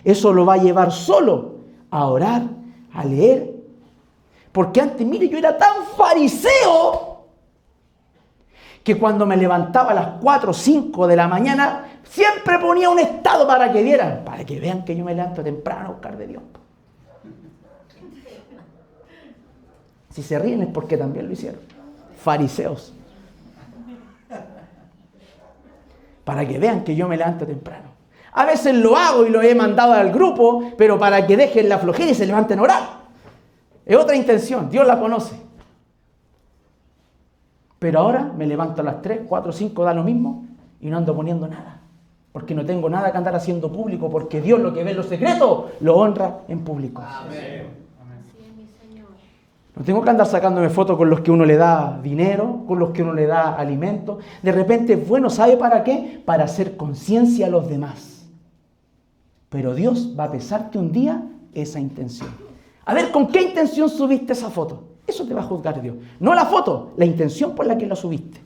eso lo va a llevar solo a orar, a leer. Porque antes, mire, yo era tan fariseo que cuando me levantaba a las 4 o 5 de la mañana, siempre ponía un estado para que vieran, para que vean que yo me levanto temprano a buscar de Dios. Si se ríen es porque también lo hicieron. Fariseos. Para que vean que yo me levanto temprano. A veces lo hago y lo he mandado al grupo, pero para que dejen la flojera y se levanten a orar. Es otra intención, Dios la conoce. Pero ahora me levanto a las 3, 4, 5, da lo mismo y no ando poniendo nada. Porque no tengo nada que andar haciendo público, porque Dios lo que ve en lo secreto lo honra en público. Amén. No tengo que andar sacándome fotos con los que uno le da dinero, con los que uno le da alimento. De repente es bueno, ¿sabe para qué? Para hacer conciencia a los demás. Pero Dios va a pesarte un día esa intención. A ver, ¿con qué intención subiste esa foto? Eso te va a juzgar Dios. No la foto, la intención por la que la subiste.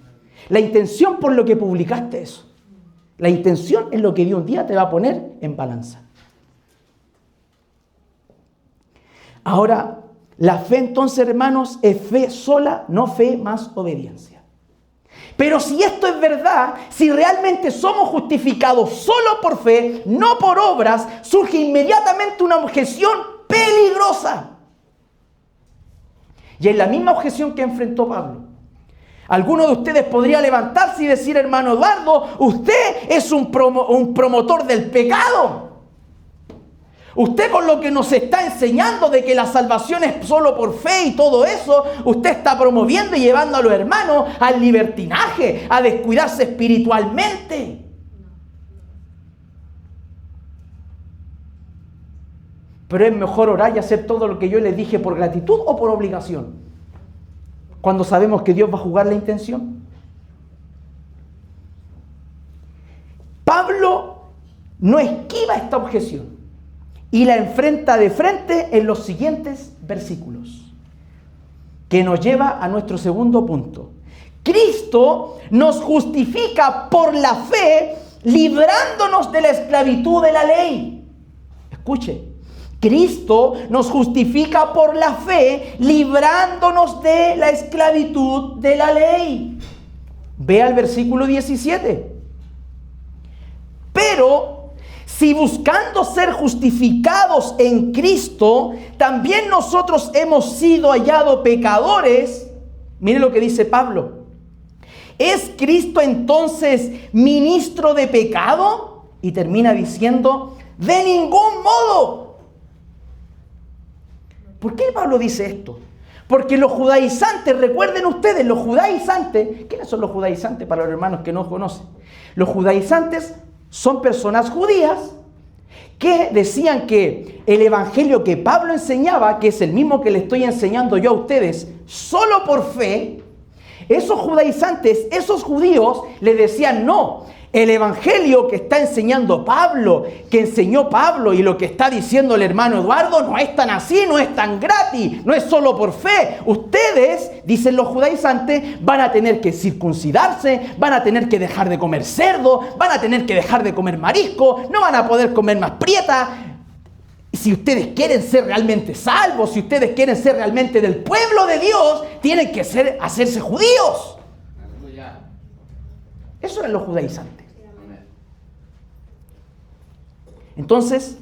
La intención por lo que publicaste eso. La intención es lo que Dios un día te va a poner en balanza. Ahora, la fe entonces, hermanos, es fe sola, no fe más obediencia. Pero si esto es verdad, si realmente somos justificados solo por fe, no por obras, surge inmediatamente una objeción peligrosa. Y es la misma objeción que enfrentó Pablo. Alguno de ustedes podría levantarse y decir, hermano Eduardo, usted es un promotor del pecado. Usted con lo que nos está enseñando de que la salvación es solo por fe y todo eso, usted está promoviendo y llevando a los hermanos al libertinaje, a descuidarse espiritualmente. Pero es mejor orar y hacer todo lo que yo les dije por gratitud o por obligación, cuando sabemos que Dios va a juzgar la intención. Pablo no esquiva esta objeción y la enfrenta de frente en los siguientes versículos, que nos lleva a nuestro segundo punto. Cristo nos justifica por la fe, librándonos de la esclavitud de la ley. Escuche, Cristo nos justifica por la fe, librándonos de la esclavitud de la ley. Vea el versículo 17. Pero si buscando ser justificados en Cristo, también nosotros hemos sido hallados pecadores, mire lo que dice Pablo. ¿Es Cristo entonces ministro de pecado? Y termina diciendo, de ningún modo. ¿Por qué Pablo dice esto? Porque los judaizantes, recuerden ustedes, los judaizantes, ¿quiénes son los judaizantes para los hermanos que no conocen? Los judaizantes son personas judías que decían que el evangelio que Pablo enseñaba, que es el mismo que le estoy enseñando yo a ustedes, solo por fe, esos judaizantes, esos judíos, le decían no. El evangelio que está enseñando Pablo, que enseñó Pablo y lo que está diciendo el hermano Eduardo no es tan así, no es tan gratis, no es solo por fe. Ustedes, dicen los judaizantes, van a tener que circuncidarse, van a tener que dejar de comer cerdo, van a tener que dejar de comer marisco, no van a poder comer más prieta. Si ustedes quieren ser realmente salvos, si ustedes quieren ser realmente del pueblo de Dios, tienen que hacerse judíos. Eso eran los judaizantes. Entonces,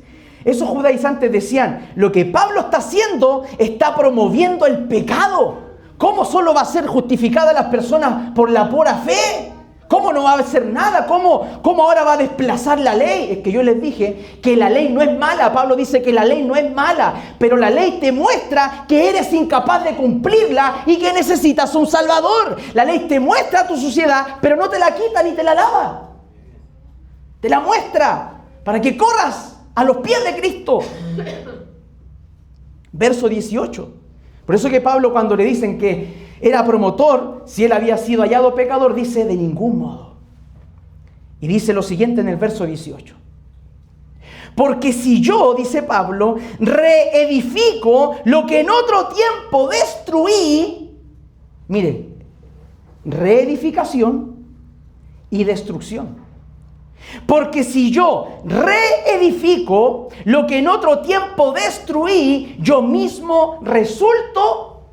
esos judaizantes decían, lo que Pablo está haciendo está promoviendo el pecado. ¿Cómo solo va a ser justificada las personas por la pura fe? ¿Cómo no va a hacer nada? ¿Cómo ahora va a desplazar la ley? Es que yo les dije que la ley no es mala. Pablo dice que la ley no es mala, pero la ley te muestra que eres incapaz de cumplirla y que necesitas un salvador. La ley te muestra tu suciedad, pero no te la quita ni te la lava. Te la muestra para que corras a los pies de Cristo. Verso 18. Por eso que Pablo, cuando le dicen que era promotor, si él había sido hallado pecador, dice de ningún modo. Y dice lo siguiente en el verso 18. Porque si yo, dice Pablo, reedifico lo que en otro tiempo destruí, mire, reedificación y destrucción. Porque si yo reedifico lo que en otro tiempo destruí, yo mismo resulto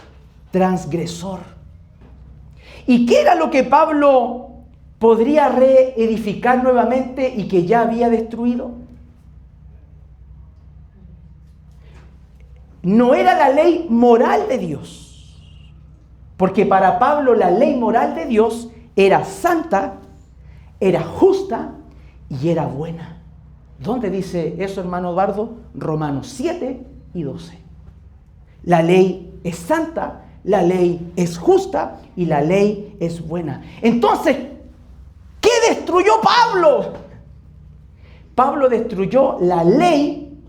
transgresor. ¿Y qué era lo que Pablo podría reedificar nuevamente y que ya había destruido? No era la ley moral de Dios, porque para Pablo la ley moral de Dios era santa, era justa y era buena. ¿Dónde dice eso, hermano Eduardo? Romanos 7 y 12. La ley es santa, la ley es justa y la ley es buena. Entonces, ¿qué destruyó Pablo? Pablo destruyó la ley,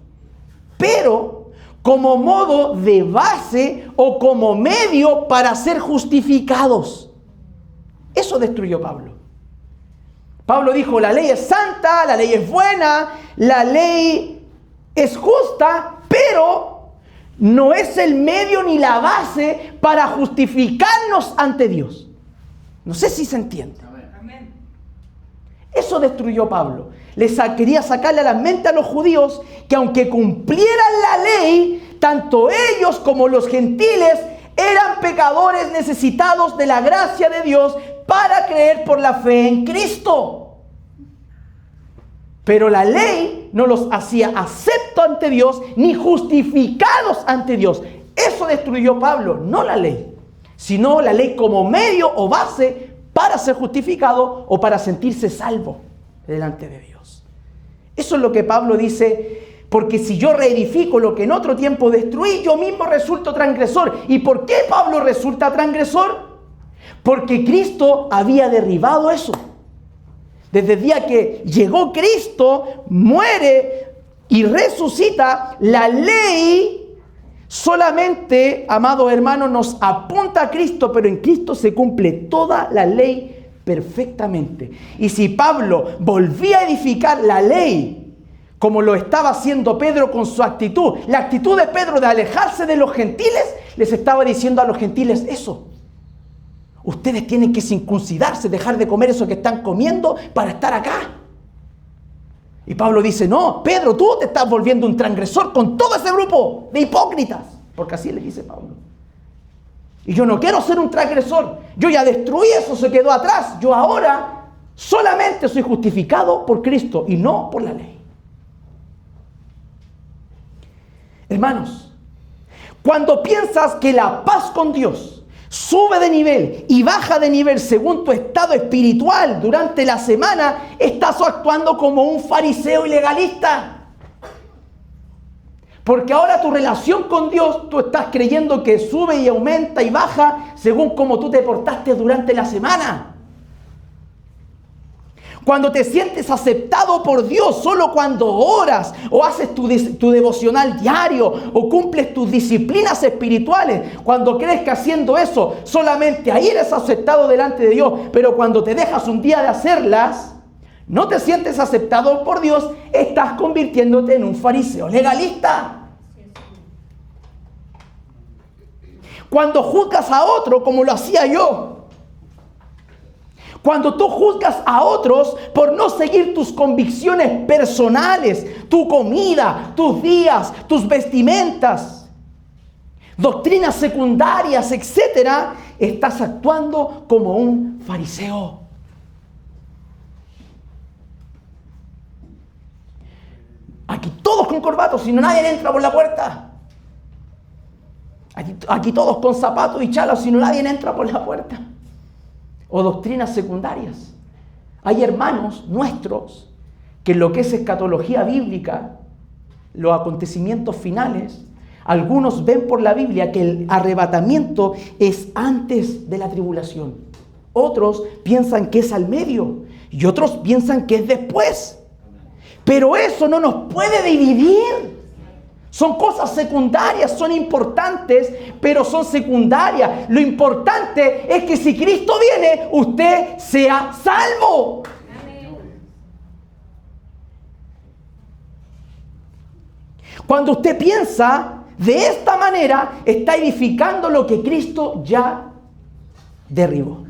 pero como modo de base o como medio para ser justificados. Eso destruyó Pablo. Pablo dijo, la ley es santa, la ley es buena, la ley es justa, pero no es el medio ni la base para justificarnos ante Dios. No sé si se entiende. Amén. Eso destruyó Pablo. Quería sacarle a la mente a los judíos que aunque cumplieran la ley, tanto ellos como los gentiles eran pecadores necesitados de la gracia de Dios para creer por la fe en Cristo. Pero la ley no los hacía aceptos ante Dios ni justificados ante Dios. Eso destruyó Pablo, no la ley, sino la ley como medio o base para ser justificado o para sentirse salvo delante de Dios. Eso es lo que Pablo dice, porque si yo reedifico lo que en otro tiempo destruí, yo mismo resulto transgresor. ¿Y por qué Pablo resulta transgresor? Porque Cristo había derribado eso. Desde el día que llegó Cristo, muere y resucita, la ley solamente, amados hermanos, nos apunta a Cristo, pero en Cristo se cumple toda la ley perfectamente. Y si Pablo volvía a edificar la ley, como lo estaba haciendo Pedro con su actitud, la actitud de Pedro de alejarse de los gentiles, les estaba diciendo a los gentiles eso. Ustedes tienen que circuncidarse, dejar de comer eso que están comiendo para estar acá. Y Pablo dice, no, Pedro, tú te estás volviendo un transgresor con todo ese grupo de hipócritas. Porque así le dice Pablo. Y yo no quiero ser un transgresor. Yo ya destruí eso, se quedó atrás. Yo ahora solamente soy justificado por Cristo y no por la ley. Hermanos, cuando piensas que la paz con Dios sube de nivel y baja de nivel según tu estado espiritual durante la semana, estás actuando como un fariseo y legalista. Porque ahora tu relación con Dios, tú estás creyendo que sube y aumenta y baja según cómo tú te portaste durante la semana. Cuando te sientes aceptado por Dios solo cuando oras o haces tu devocional diario o cumples tus disciplinas espirituales, cuando crees que haciendo eso solamente ahí eres aceptado delante de Dios, pero cuando te dejas un día de hacerlas, no te sientes aceptado por Dios, estás convirtiéndote en un fariseo legalista. Cuando juzgas a otro como lo hacía yo, cuando tú juzgas a otros por no seguir tus convicciones personales, tu comida, tus días, tus vestimentas, doctrinas secundarias, etc., estás actuando como un fariseo. Aquí todos con corbatos, si no nadie entra por la puerta. Aquí todos con zapatos y chalas, si no nadie entra por la puerta. O doctrinas secundarias. Hay hermanos nuestros que en lo que es escatología bíblica, los acontecimientos finales, algunos ven por la Biblia que el arrebatamiento es antes de la tribulación. Otros piensan que es al medio y otros piensan que es después. Pero eso no nos puede dividir. Son cosas secundarias, son importantes, pero son secundarias. Lo importante es que si Cristo viene, usted sea salvo. Amén. Cuando usted piensa de esta manera, está edificando lo que Cristo ya derribó.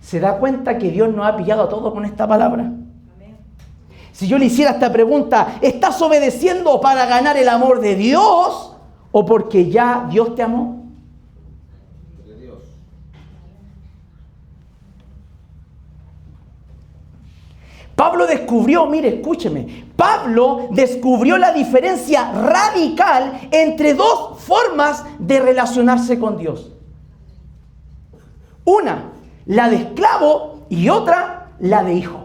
¿Se da cuenta que Dios nos ha pillado a todos con esta palabra? Si yo le hiciera esta pregunta, ¿estás obedeciendo para ganar el amor de Dios o porque ya Dios te amó? De Dios. Pablo descubrió, mire, escúcheme, Pablo descubrió la diferencia radical entre dos formas de relacionarse con Dios. Una, la de esclavo, y otra, la de hijo.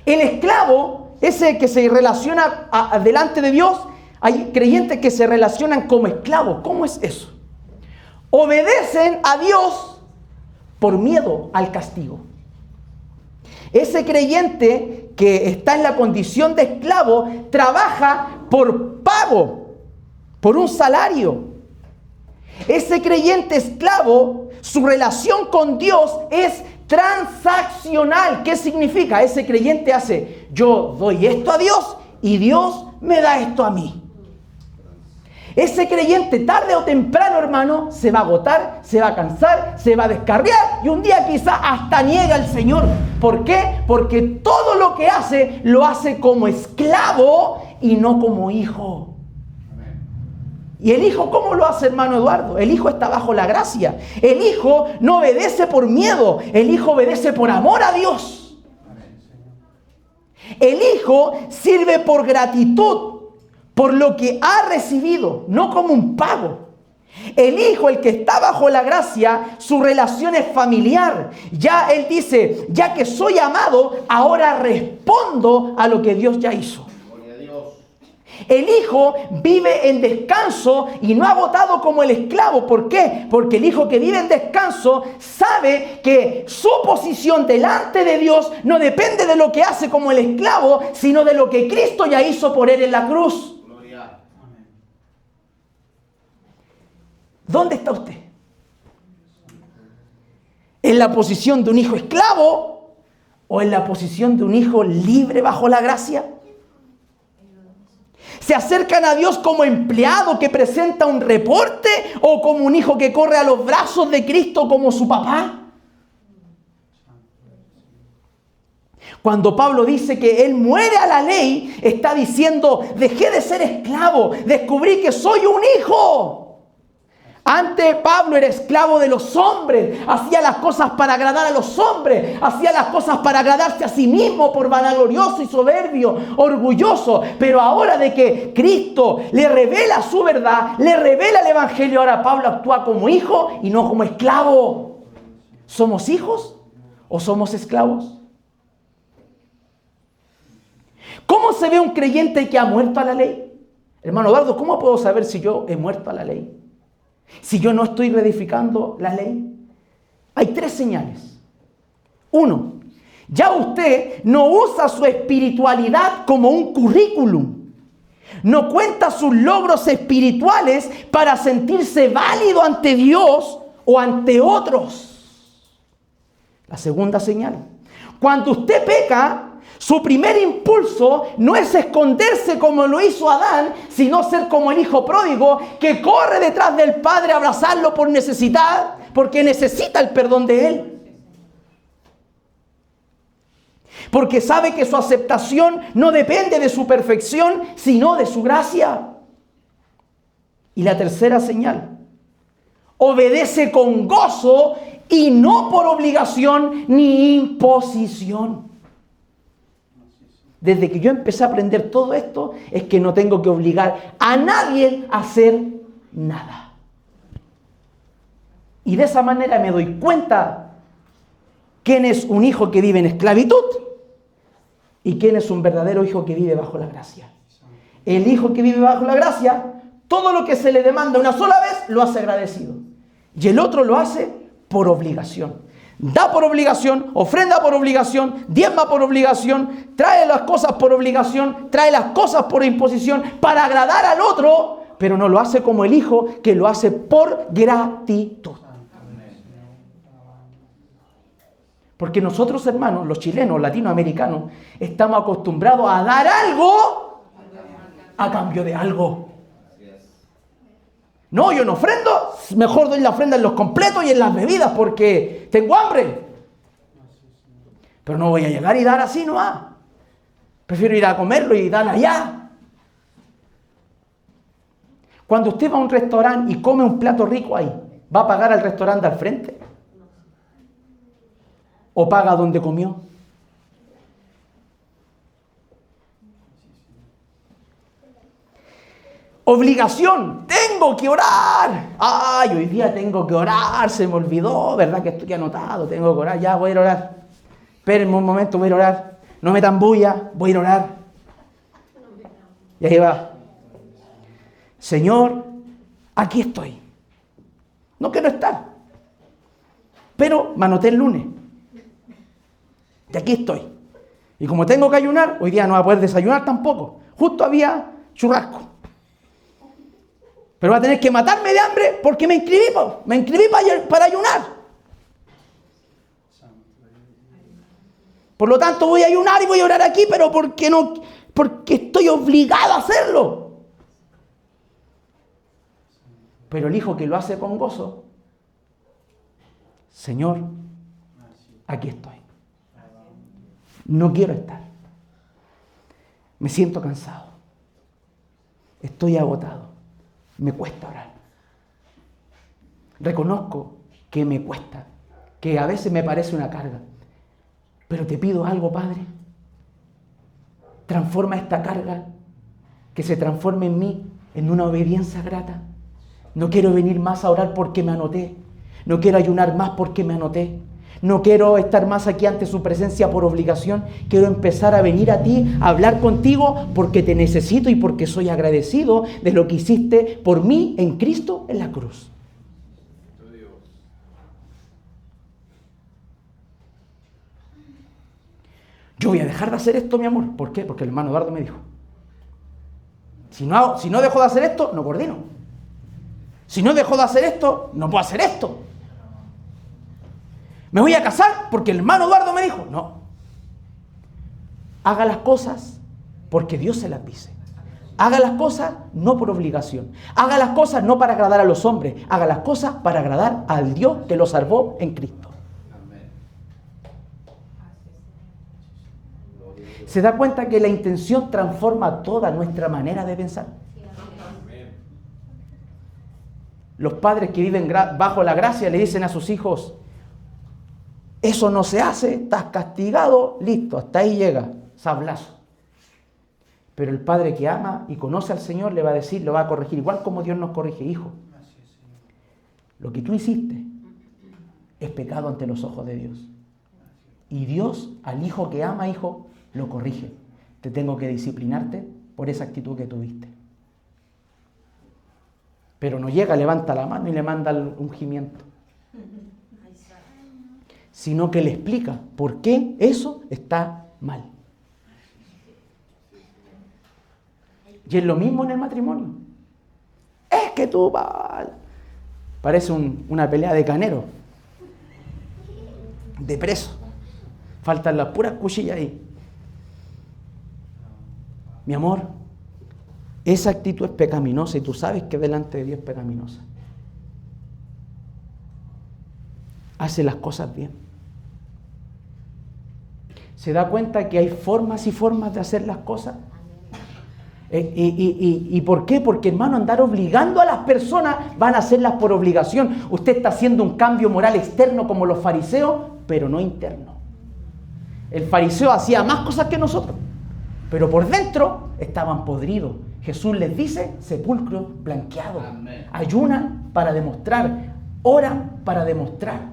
El esclavo, ese que se relaciona delante de Dios, hay creyentes que se relacionan como esclavos. ¿Cómo es eso? Obedecen a Dios por miedo al castigo. Ese creyente que está en la condición de esclavo trabaja por pago, por un salario. Ese creyente esclavo, su relación con Dios es transaccional. ¿Qué significa? Ese creyente hace, yo doy esto a Dios y Dios me da esto a mí. Ese creyente tarde o temprano, hermano, se va a agotar, se va a cansar, se va a descarriar y un día quizá hasta niega al Señor. ¿Por qué? Porque todo lo que hace, lo hace como esclavo y no como hijo. ¿Y el hijo cómo lo hace, hermano Eduardo? El hijo está bajo la gracia. El hijo no obedece por miedo, el hijo obedece por amor a Dios. El hijo sirve por gratitud, por lo que ha recibido, no como un pago. El hijo, el que está bajo la gracia, su relación es familiar. Ya él dice, ya que soy amado, ahora respondo a lo que Dios ya hizo. El hijo vive en descanso y no agotado como el esclavo. ¿Por qué? Porque el hijo que vive en descanso sabe que su posición delante de Dios no depende de lo que hace como el esclavo, sino de lo que Cristo ya hizo por él en la cruz. Gloria. ¿Dónde está usted? ¿En la posición de un hijo esclavo o en la posición de un hijo libre bajo la gracia? ¿Se acercan a Dios como empleado que presenta un reporte o como un hijo que corre a los brazos de Cristo como su papá? Cuando Pablo dice que él muere a la ley, está diciendo, dejé de ser esclavo, descubrí que soy un hijo. Antes Pablo era esclavo de los hombres, hacía las cosas para agradar a los hombres, hacía las cosas para agradarse a sí mismo por vanaglorioso y soberbio, orgulloso. Pero ahora de que Cristo le revela su verdad, le revela el evangelio, ahora Pablo actúa como hijo y no como esclavo. ¿Somos hijos o somos esclavos? ¿Cómo se ve un creyente que ha muerto a la ley? Hermano Eduardo, ¿cómo puedo saber si yo he muerto a la ley? Si yo no estoy reedificando la ley. Hay 3 señales. 1, ya usted no usa su espiritualidad como un currículum. No cuenta sus logros espirituales para sentirse válido ante Dios o ante otros. La segunda señal. Cuando usted peca, su primer impulso no es esconderse como lo hizo Adán, sino ser como el hijo pródigo que corre detrás del padre a abrazarlo por necesidad, porque necesita el perdón de él. Porque sabe que su aceptación no depende de su perfección, sino de su gracia. Y la tercera señal, obedece con gozo y no por obligación ni imposición. Desde que yo empecé a aprender todo esto, es que no tengo que obligar a nadie a hacer nada. Y de esa manera me doy cuenta quién es un hijo que vive en esclavitud y quién es un verdadero hijo que vive bajo la gracia. El hijo que vive bajo la gracia, todo lo que se le demanda una sola vez, lo hace agradecido. Y el otro lo hace por obligación. Da por obligación, ofrenda por obligación, diezma por obligación, trae las cosas por obligación, trae las cosas por imposición para agradar al otro, pero no lo hace como el hijo que lo hace por gratitud. Porque nosotros, hermanos, los chilenos, latinoamericanos, estamos acostumbrados a dar algo a cambio de algo. No, yo no ofrendo, mejor doy la ofrenda en los completos y en las bebidas porque tengo hambre. Pero no voy a llegar y dar así, no va. Prefiero ir a comerlo y dar allá. Cuando usted va a un restaurante y come un plato rico ahí, ¿va a pagar al restaurante al frente? ¿O paga donde comió? Obligación, tengo que orar. Ay, hoy día tengo que orar, se me olvidó, ¿verdad que estoy anotado? Tengo que orar, ya voy a ir a orar. Espérenme un momento, voy a ir a orar. No me tan bulla, voy a ir a orar. Y ahí va. Señor, aquí estoy. No quiero estar. Pero me anoté el lunes. Y aquí estoy. Y como tengo que ayunar, hoy día no voy a poder desayunar tampoco. Justo había churrasco. Pero voy a tener que matarme de hambre porque me inscribí para ayunar. Por lo tanto voy a ayunar y voy a orar aquí, pero porque estoy obligado a hacerlo. Pero el hijo que lo hace con gozo, Señor, aquí estoy. No quiero estar. Me siento cansado. Estoy agotado. Me cuesta orar. Reconozco que me cuesta, que a veces me parece una carga. Pero te pido algo, Padre. Transforma esta carga, que se transforme en mí, en una obediencia grata. No quiero venir más a orar porque me anoté. No quiero ayunar más porque me anoté. No quiero estar más aquí ante su presencia por obligación. Quiero empezar a venir a ti, a hablar contigo porque te necesito y porque soy agradecido de lo que hiciste por mí en Cristo en la cruz. Yo voy a dejar de hacer esto, mi amor. ¿Por qué? Porque el hermano Eduardo me dijo. Si no dejo de hacer esto, no coordino. Si no dejo de hacer esto, no puedo hacer esto. Me voy a casar porque el hermano Eduardo me dijo. No. Haga las cosas porque Dios se las dice. Haga las cosas no por obligación. Haga las cosas no para agradar a los hombres. Haga las cosas para agradar al Dios que lo salvó en Cristo. ¿Se da cuenta que la intención transforma toda nuestra manera de pensar? Los padres que viven bajo la gracia le dicen a sus hijos, eso no se hace, estás castigado, listo, hasta ahí llega, sablazo. Pero el padre que ama y conoce al Señor le va a decir, lo va a corregir, igual como Dios nos corrige, hijo. Lo que tú hiciste es pecado ante los ojos de Dios. Y Dios, al hijo que ama, hijo, lo corrige. Te tengo que disciplinarte por esa actitud que tuviste. Pero no llega, levanta la mano y le manda el ungimiento. Sino que le explica por qué eso está mal. Y es lo mismo en el matrimonio. Es que tú... Parece una pelea de canero. De preso. Faltan las puras cuchillas ahí. Mi amor, esa actitud es pecaminosa y tú sabes que delante de Dios es pecaminosa. Hace las cosas bien. ¿Se da cuenta que hay formas y formas de hacer las cosas? ¿Y por qué? Porque, hermano, andar obligando a las personas van a hacerlas por obligación. Usted está haciendo un cambio moral externo como los fariseos, pero no interno. El fariseo hacía más cosas que nosotros, pero por dentro estaban podridos. Jesús les dice, sepulcro blanqueado. Amén. Ayunan para demostrar, oran para demostrar.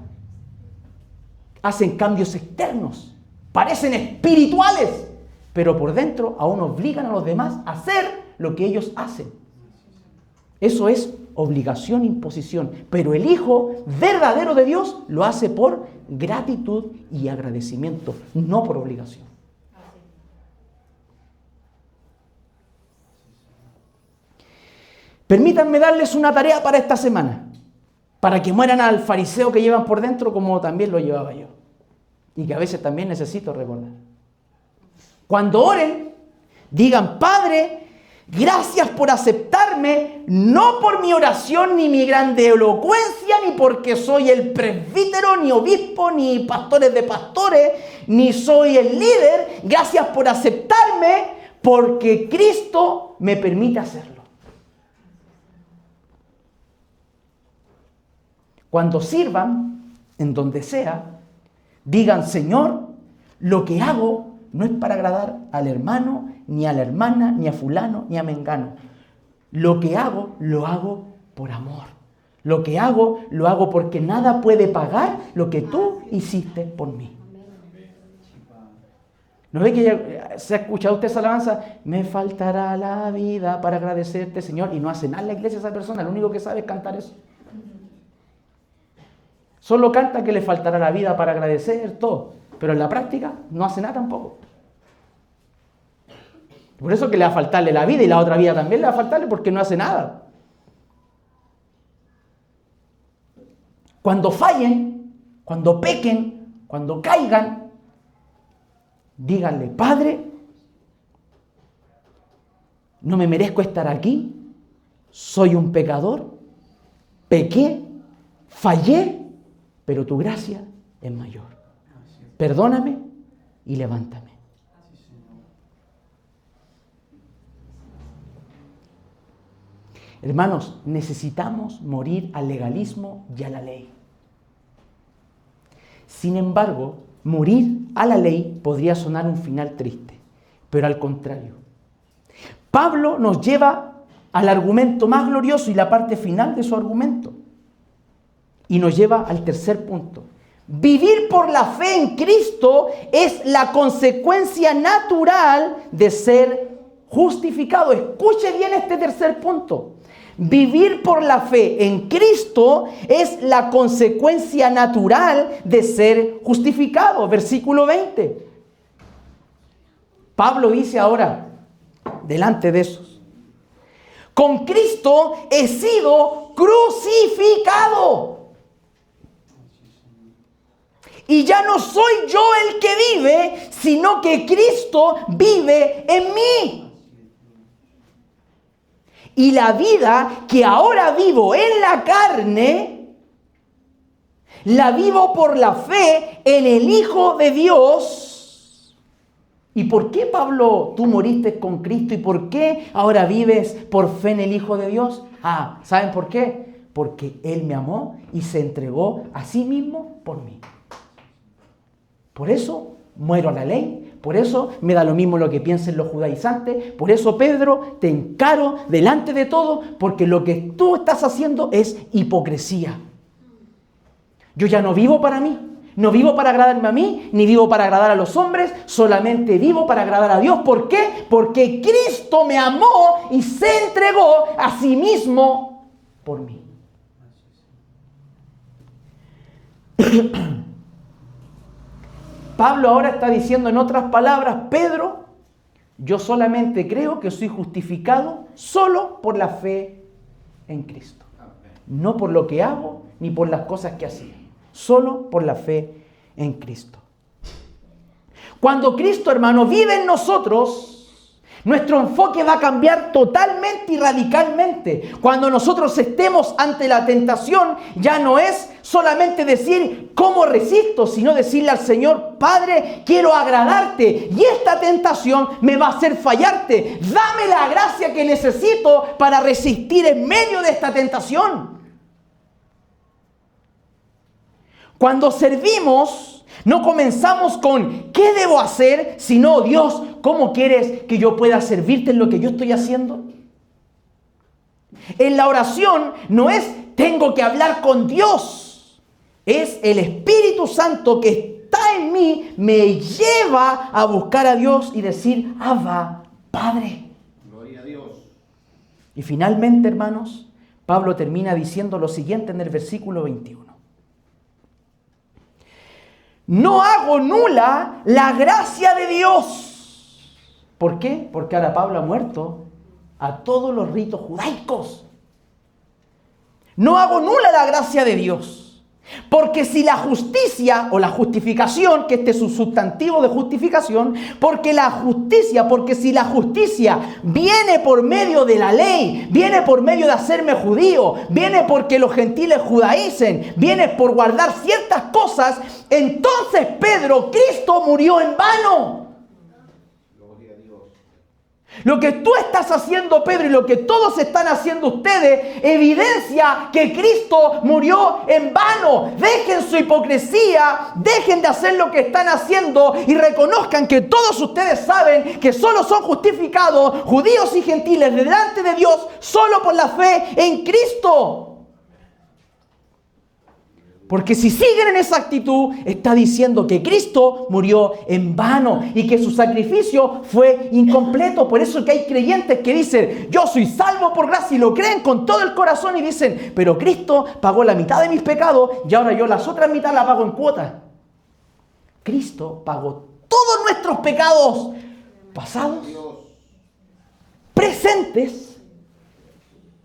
Hacen cambios externos, parecen espirituales, pero por dentro aún obligan a los demás a hacer lo que ellos hacen. Eso es obligación, imposición. Pero el Hijo verdadero de Dios lo hace por gratitud y agradecimiento, no por obligación. Permítanme darles una tarea para esta semana, para que mueran al fariseo que llevan por dentro como también lo llevaba yo. Y que a veces también necesito recordar. Cuando oren, digan, Padre, Gracias por aceptarme, no por mi oración, ni mi grande elocuencia, ni porque soy el presbítero, ni obispo, ni pastores de pastores, ni soy el líder. Gracias por aceptarme, porque Cristo me permite hacerlo. Cuando sirvan, en donde sea, digan: Señor, lo que hago no es para agradar al hermano, ni a la hermana, ni a fulano, ni a mengano. Lo que hago, lo hago por amor. Lo que hago, lo hago porque nada puede pagar lo que tú hiciste por mí. ¿No ve que se ha escuchado usted esa alabanza? Me faltará la vida para agradecerte, Señor. Y no hace nada en la iglesia esa persona, lo único que sabe es cantar eso. Solo canta que le faltará la vida para agradecer todo, pero en la práctica no hace nada tampoco. Por eso que le va a faltarle la vida, y la otra vida también le va a faltarle, porque no hace nada. Cuando fallen, cuando pequen, cuando caigan, díganle: Padre, no me merezco estar aquí, soy un pecador, pequé, fallé, pero tu gracia es mayor. Perdóname y levántame. Hermanos, necesitamos morir al legalismo y a la ley. Sin embargo, morir a la ley podría sonar un final triste, pero al contrario. Pablo nos lleva al argumento más glorioso y la parte final de su argumento. Y nos lleva al tercer punto. Vivir por la fe en Cristo es la consecuencia natural de ser justificado. Escuche bien este tercer punto. Vivir por la fe en Cristo es la consecuencia natural de ser justificado. Versículo 20. Pablo dice ahora, delante de esos: con Cristo he sido crucificado. Y ya no soy yo el que vive, sino que Cristo vive en mí. Y la vida que ahora vivo en la carne, la vivo por la fe en el Hijo de Dios. ¿Y por qué, Pablo, tú moriste con Cristo? ¿Y por qué ahora vives por fe en el Hijo de Dios? ¿Saben por qué? Porque Él me amó y se entregó a sí mismo por mí. Por eso muero a la ley, por eso me da lo mismo lo que piensen los judaizantes, por eso, Pedro, te encaro delante de todo, porque lo que tú estás haciendo es hipocresía. Yo ya no vivo para mí, no vivo para agradarme a mí, ni vivo para agradar a los hombres, solamente vivo para agradar a Dios. ¿Por qué? Porque Cristo me amó y se entregó a sí mismo por mí. Pablo ahora está diciendo, en otras palabras: Pedro, yo solamente creo que soy justificado solo por la fe en Cristo. No por lo que hago, ni por las cosas que hacía. Solo por la fe en Cristo. Cuando Cristo, hermano, vive en nosotros, nuestro enfoque va a cambiar totalmente y radicalmente. Cuando nosotros estemos ante la tentación, ya no es solamente decir cómo resisto, sino decirle al Señor: Padre, quiero agradarte y esta tentación me va a hacer fallarte. Dame la gracia que necesito para resistir en medio de esta tentación. Cuando servimos, no comenzamos con ¿qué debo hacer? Sino: Dios, ¿cómo quieres que yo pueda servirte en lo que yo estoy haciendo? En la oración no es tengo que hablar con Dios. Es el Espíritu Santo que está en mí, me lleva a buscar a Dios y decir: Abba, Padre. Gloria a Dios. Y finalmente, hermanos, Pablo termina diciendo lo siguiente en el versículo 21. No hago nula la gracia de Dios. ¿Por qué? Porque ahora Pablo ha muerto a todos los ritos judaicos. No hago nula la gracia de Dios. Porque si la justicia o la justificación, que este es un sustantivo de justificación, porque si la justicia viene por medio de la ley, viene por medio de hacerme judío, viene porque los gentiles judaicen, viene por guardar ciertas cosas, entonces Cristo murió en vano. Lo que tú estás haciendo, Pedro, y lo que todos están haciendo ustedes, evidencia que Cristo murió en vano. Dejen su hipocresía, dejen de hacer lo que están haciendo y reconozcan que todos ustedes saben que solo son justificados, judíos y gentiles, delante de Dios, solo por la fe en Cristo. Porque si siguen en esa actitud, está diciendo que Cristo murió en vano y que su sacrificio fue incompleto. Por eso que hay creyentes que dicen, yo soy salvo por gracia, y lo creen con todo el corazón y dicen, pero Cristo pagó la mitad de mis pecados y ahora yo las otras mitad las pago en cuota. Cristo pagó todos nuestros pecados pasados, presentes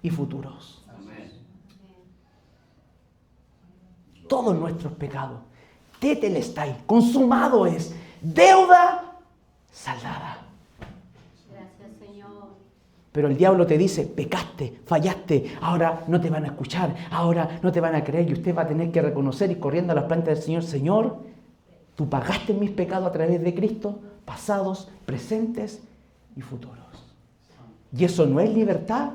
y futuros. Todos nuestros pecados. Tetelestai, consumado es. Deuda saldada. Gracias, Señor. Pero el diablo te dice, pecaste, fallaste, ahora no te van a escuchar, ahora no te van a creer y usted va a tener que reconocer y corriendo a las plantas del Señor, Señor, tú pagaste mis pecados a través de Cristo, pasados, presentes y futuros. Y eso no es libertad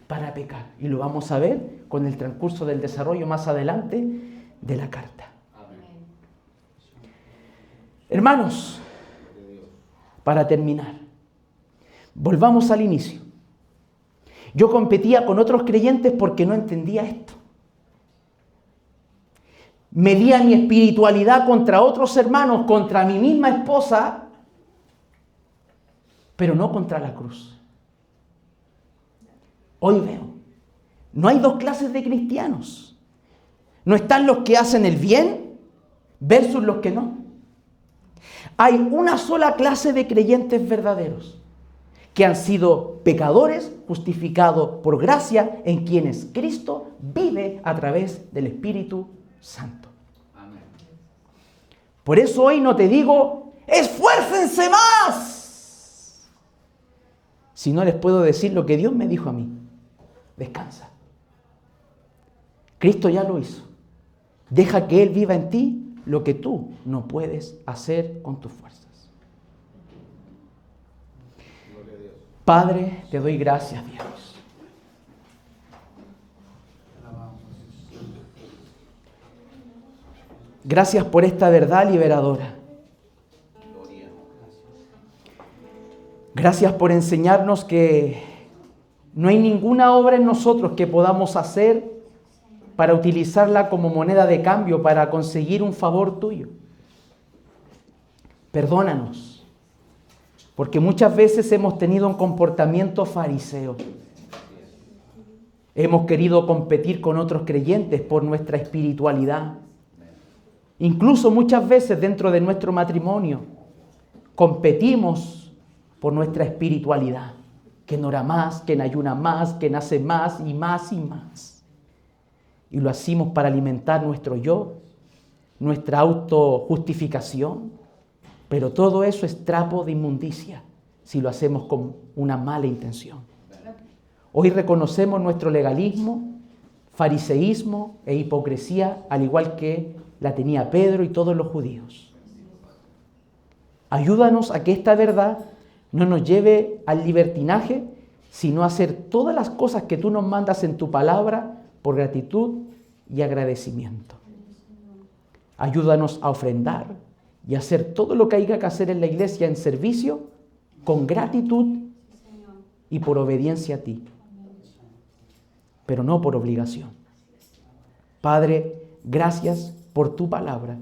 para pecar. Y lo vamos a ver con el transcurso del desarrollo más adelante de la carta. Amén. Hermanos, para terminar, volvamos al inicio. Yo competía con otros creyentes porque no entendía esto. Medía mi espiritualidad contra otros hermanos, contra mi misma esposa, pero no contra la cruz. Hoy veo, no hay dos clases de cristianos. No están los que hacen el bien versus los que no. Hay una sola clase de creyentes verdaderos que han sido pecadores justificados por gracia en quienes Cristo vive a través del Espíritu Santo. Amén. Por eso hoy no te digo, esfuércense más, si no les puedo decir lo que Dios me dijo a mí. Descansa. Cristo ya lo hizo. Deja que Él viva en ti lo que tú no puedes hacer con tus fuerzas. Padre, te doy gracias, Dios. Gracias por esta verdad liberadora. Gracias por enseñarnos que no hay ninguna obra en nosotros que podamos hacer para utilizarla como moneda de cambio para conseguir un favor tuyo. Perdónanos, porque muchas veces hemos tenido un comportamiento fariseo. Hemos querido competir con otros creyentes por nuestra espiritualidad. Incluso muchas veces dentro de nuestro matrimonio competimos por nuestra espiritualidad. Quien ora más, quien ayuna más, quien hace más y más y más. Y lo hacemos para alimentar nuestro yo, nuestra autojustificación. Pero todo eso es trapo de inmundicia si lo hacemos con una mala intención. Hoy reconocemos nuestro legalismo, fariseísmo e hipocresía, al igual que la tenía Pedro y todos los judíos. Ayúdanos a que esta verdad no nos lleve al libertinaje, sino a hacer todas las cosas que tú nos mandas en tu palabra por gratitud y agradecimiento. Ayúdanos a ofrendar y hacer todo lo que haya que hacer en la iglesia en servicio con gratitud y por obediencia a ti, pero no por obligación. Padre, gracias por tu palabra,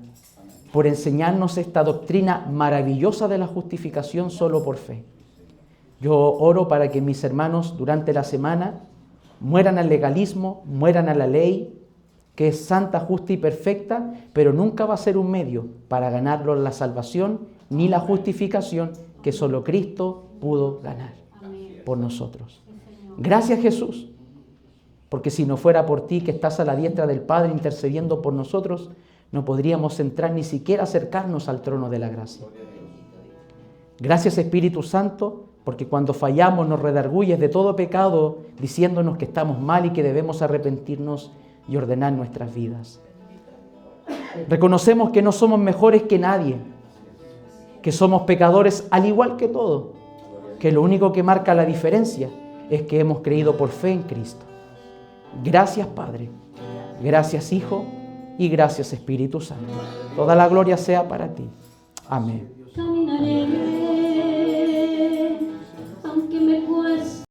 por enseñarnos esta doctrina maravillosa de la justificación solo por fe. Yo oro para que mis hermanos durante la semana mueran al legalismo, mueran a la ley, que es santa, justa y perfecta, pero nunca va a ser un medio para ganarlo la salvación ni la justificación que solo Cristo pudo ganar por nosotros. Gracias, Jesús, porque si no fuera por ti que estás a la diestra del Padre intercediendo por nosotros, no podríamos entrar ni siquiera acercarnos al trono de la gracia. Gracias, Espíritu Santo, porque cuando fallamos nos redarguyes de todo pecado, diciéndonos que estamos mal y que debemos arrepentirnos y ordenar nuestras vidas. Reconocemos que no somos mejores que nadie, que somos pecadores al igual que todos, que lo único que marca la diferencia es que hemos creído por fe en Cristo. Gracias, Padre. Gracias, Hijo. Y gracias, Espíritu Santo. Toda la gloria sea para ti. Amén. Caminaré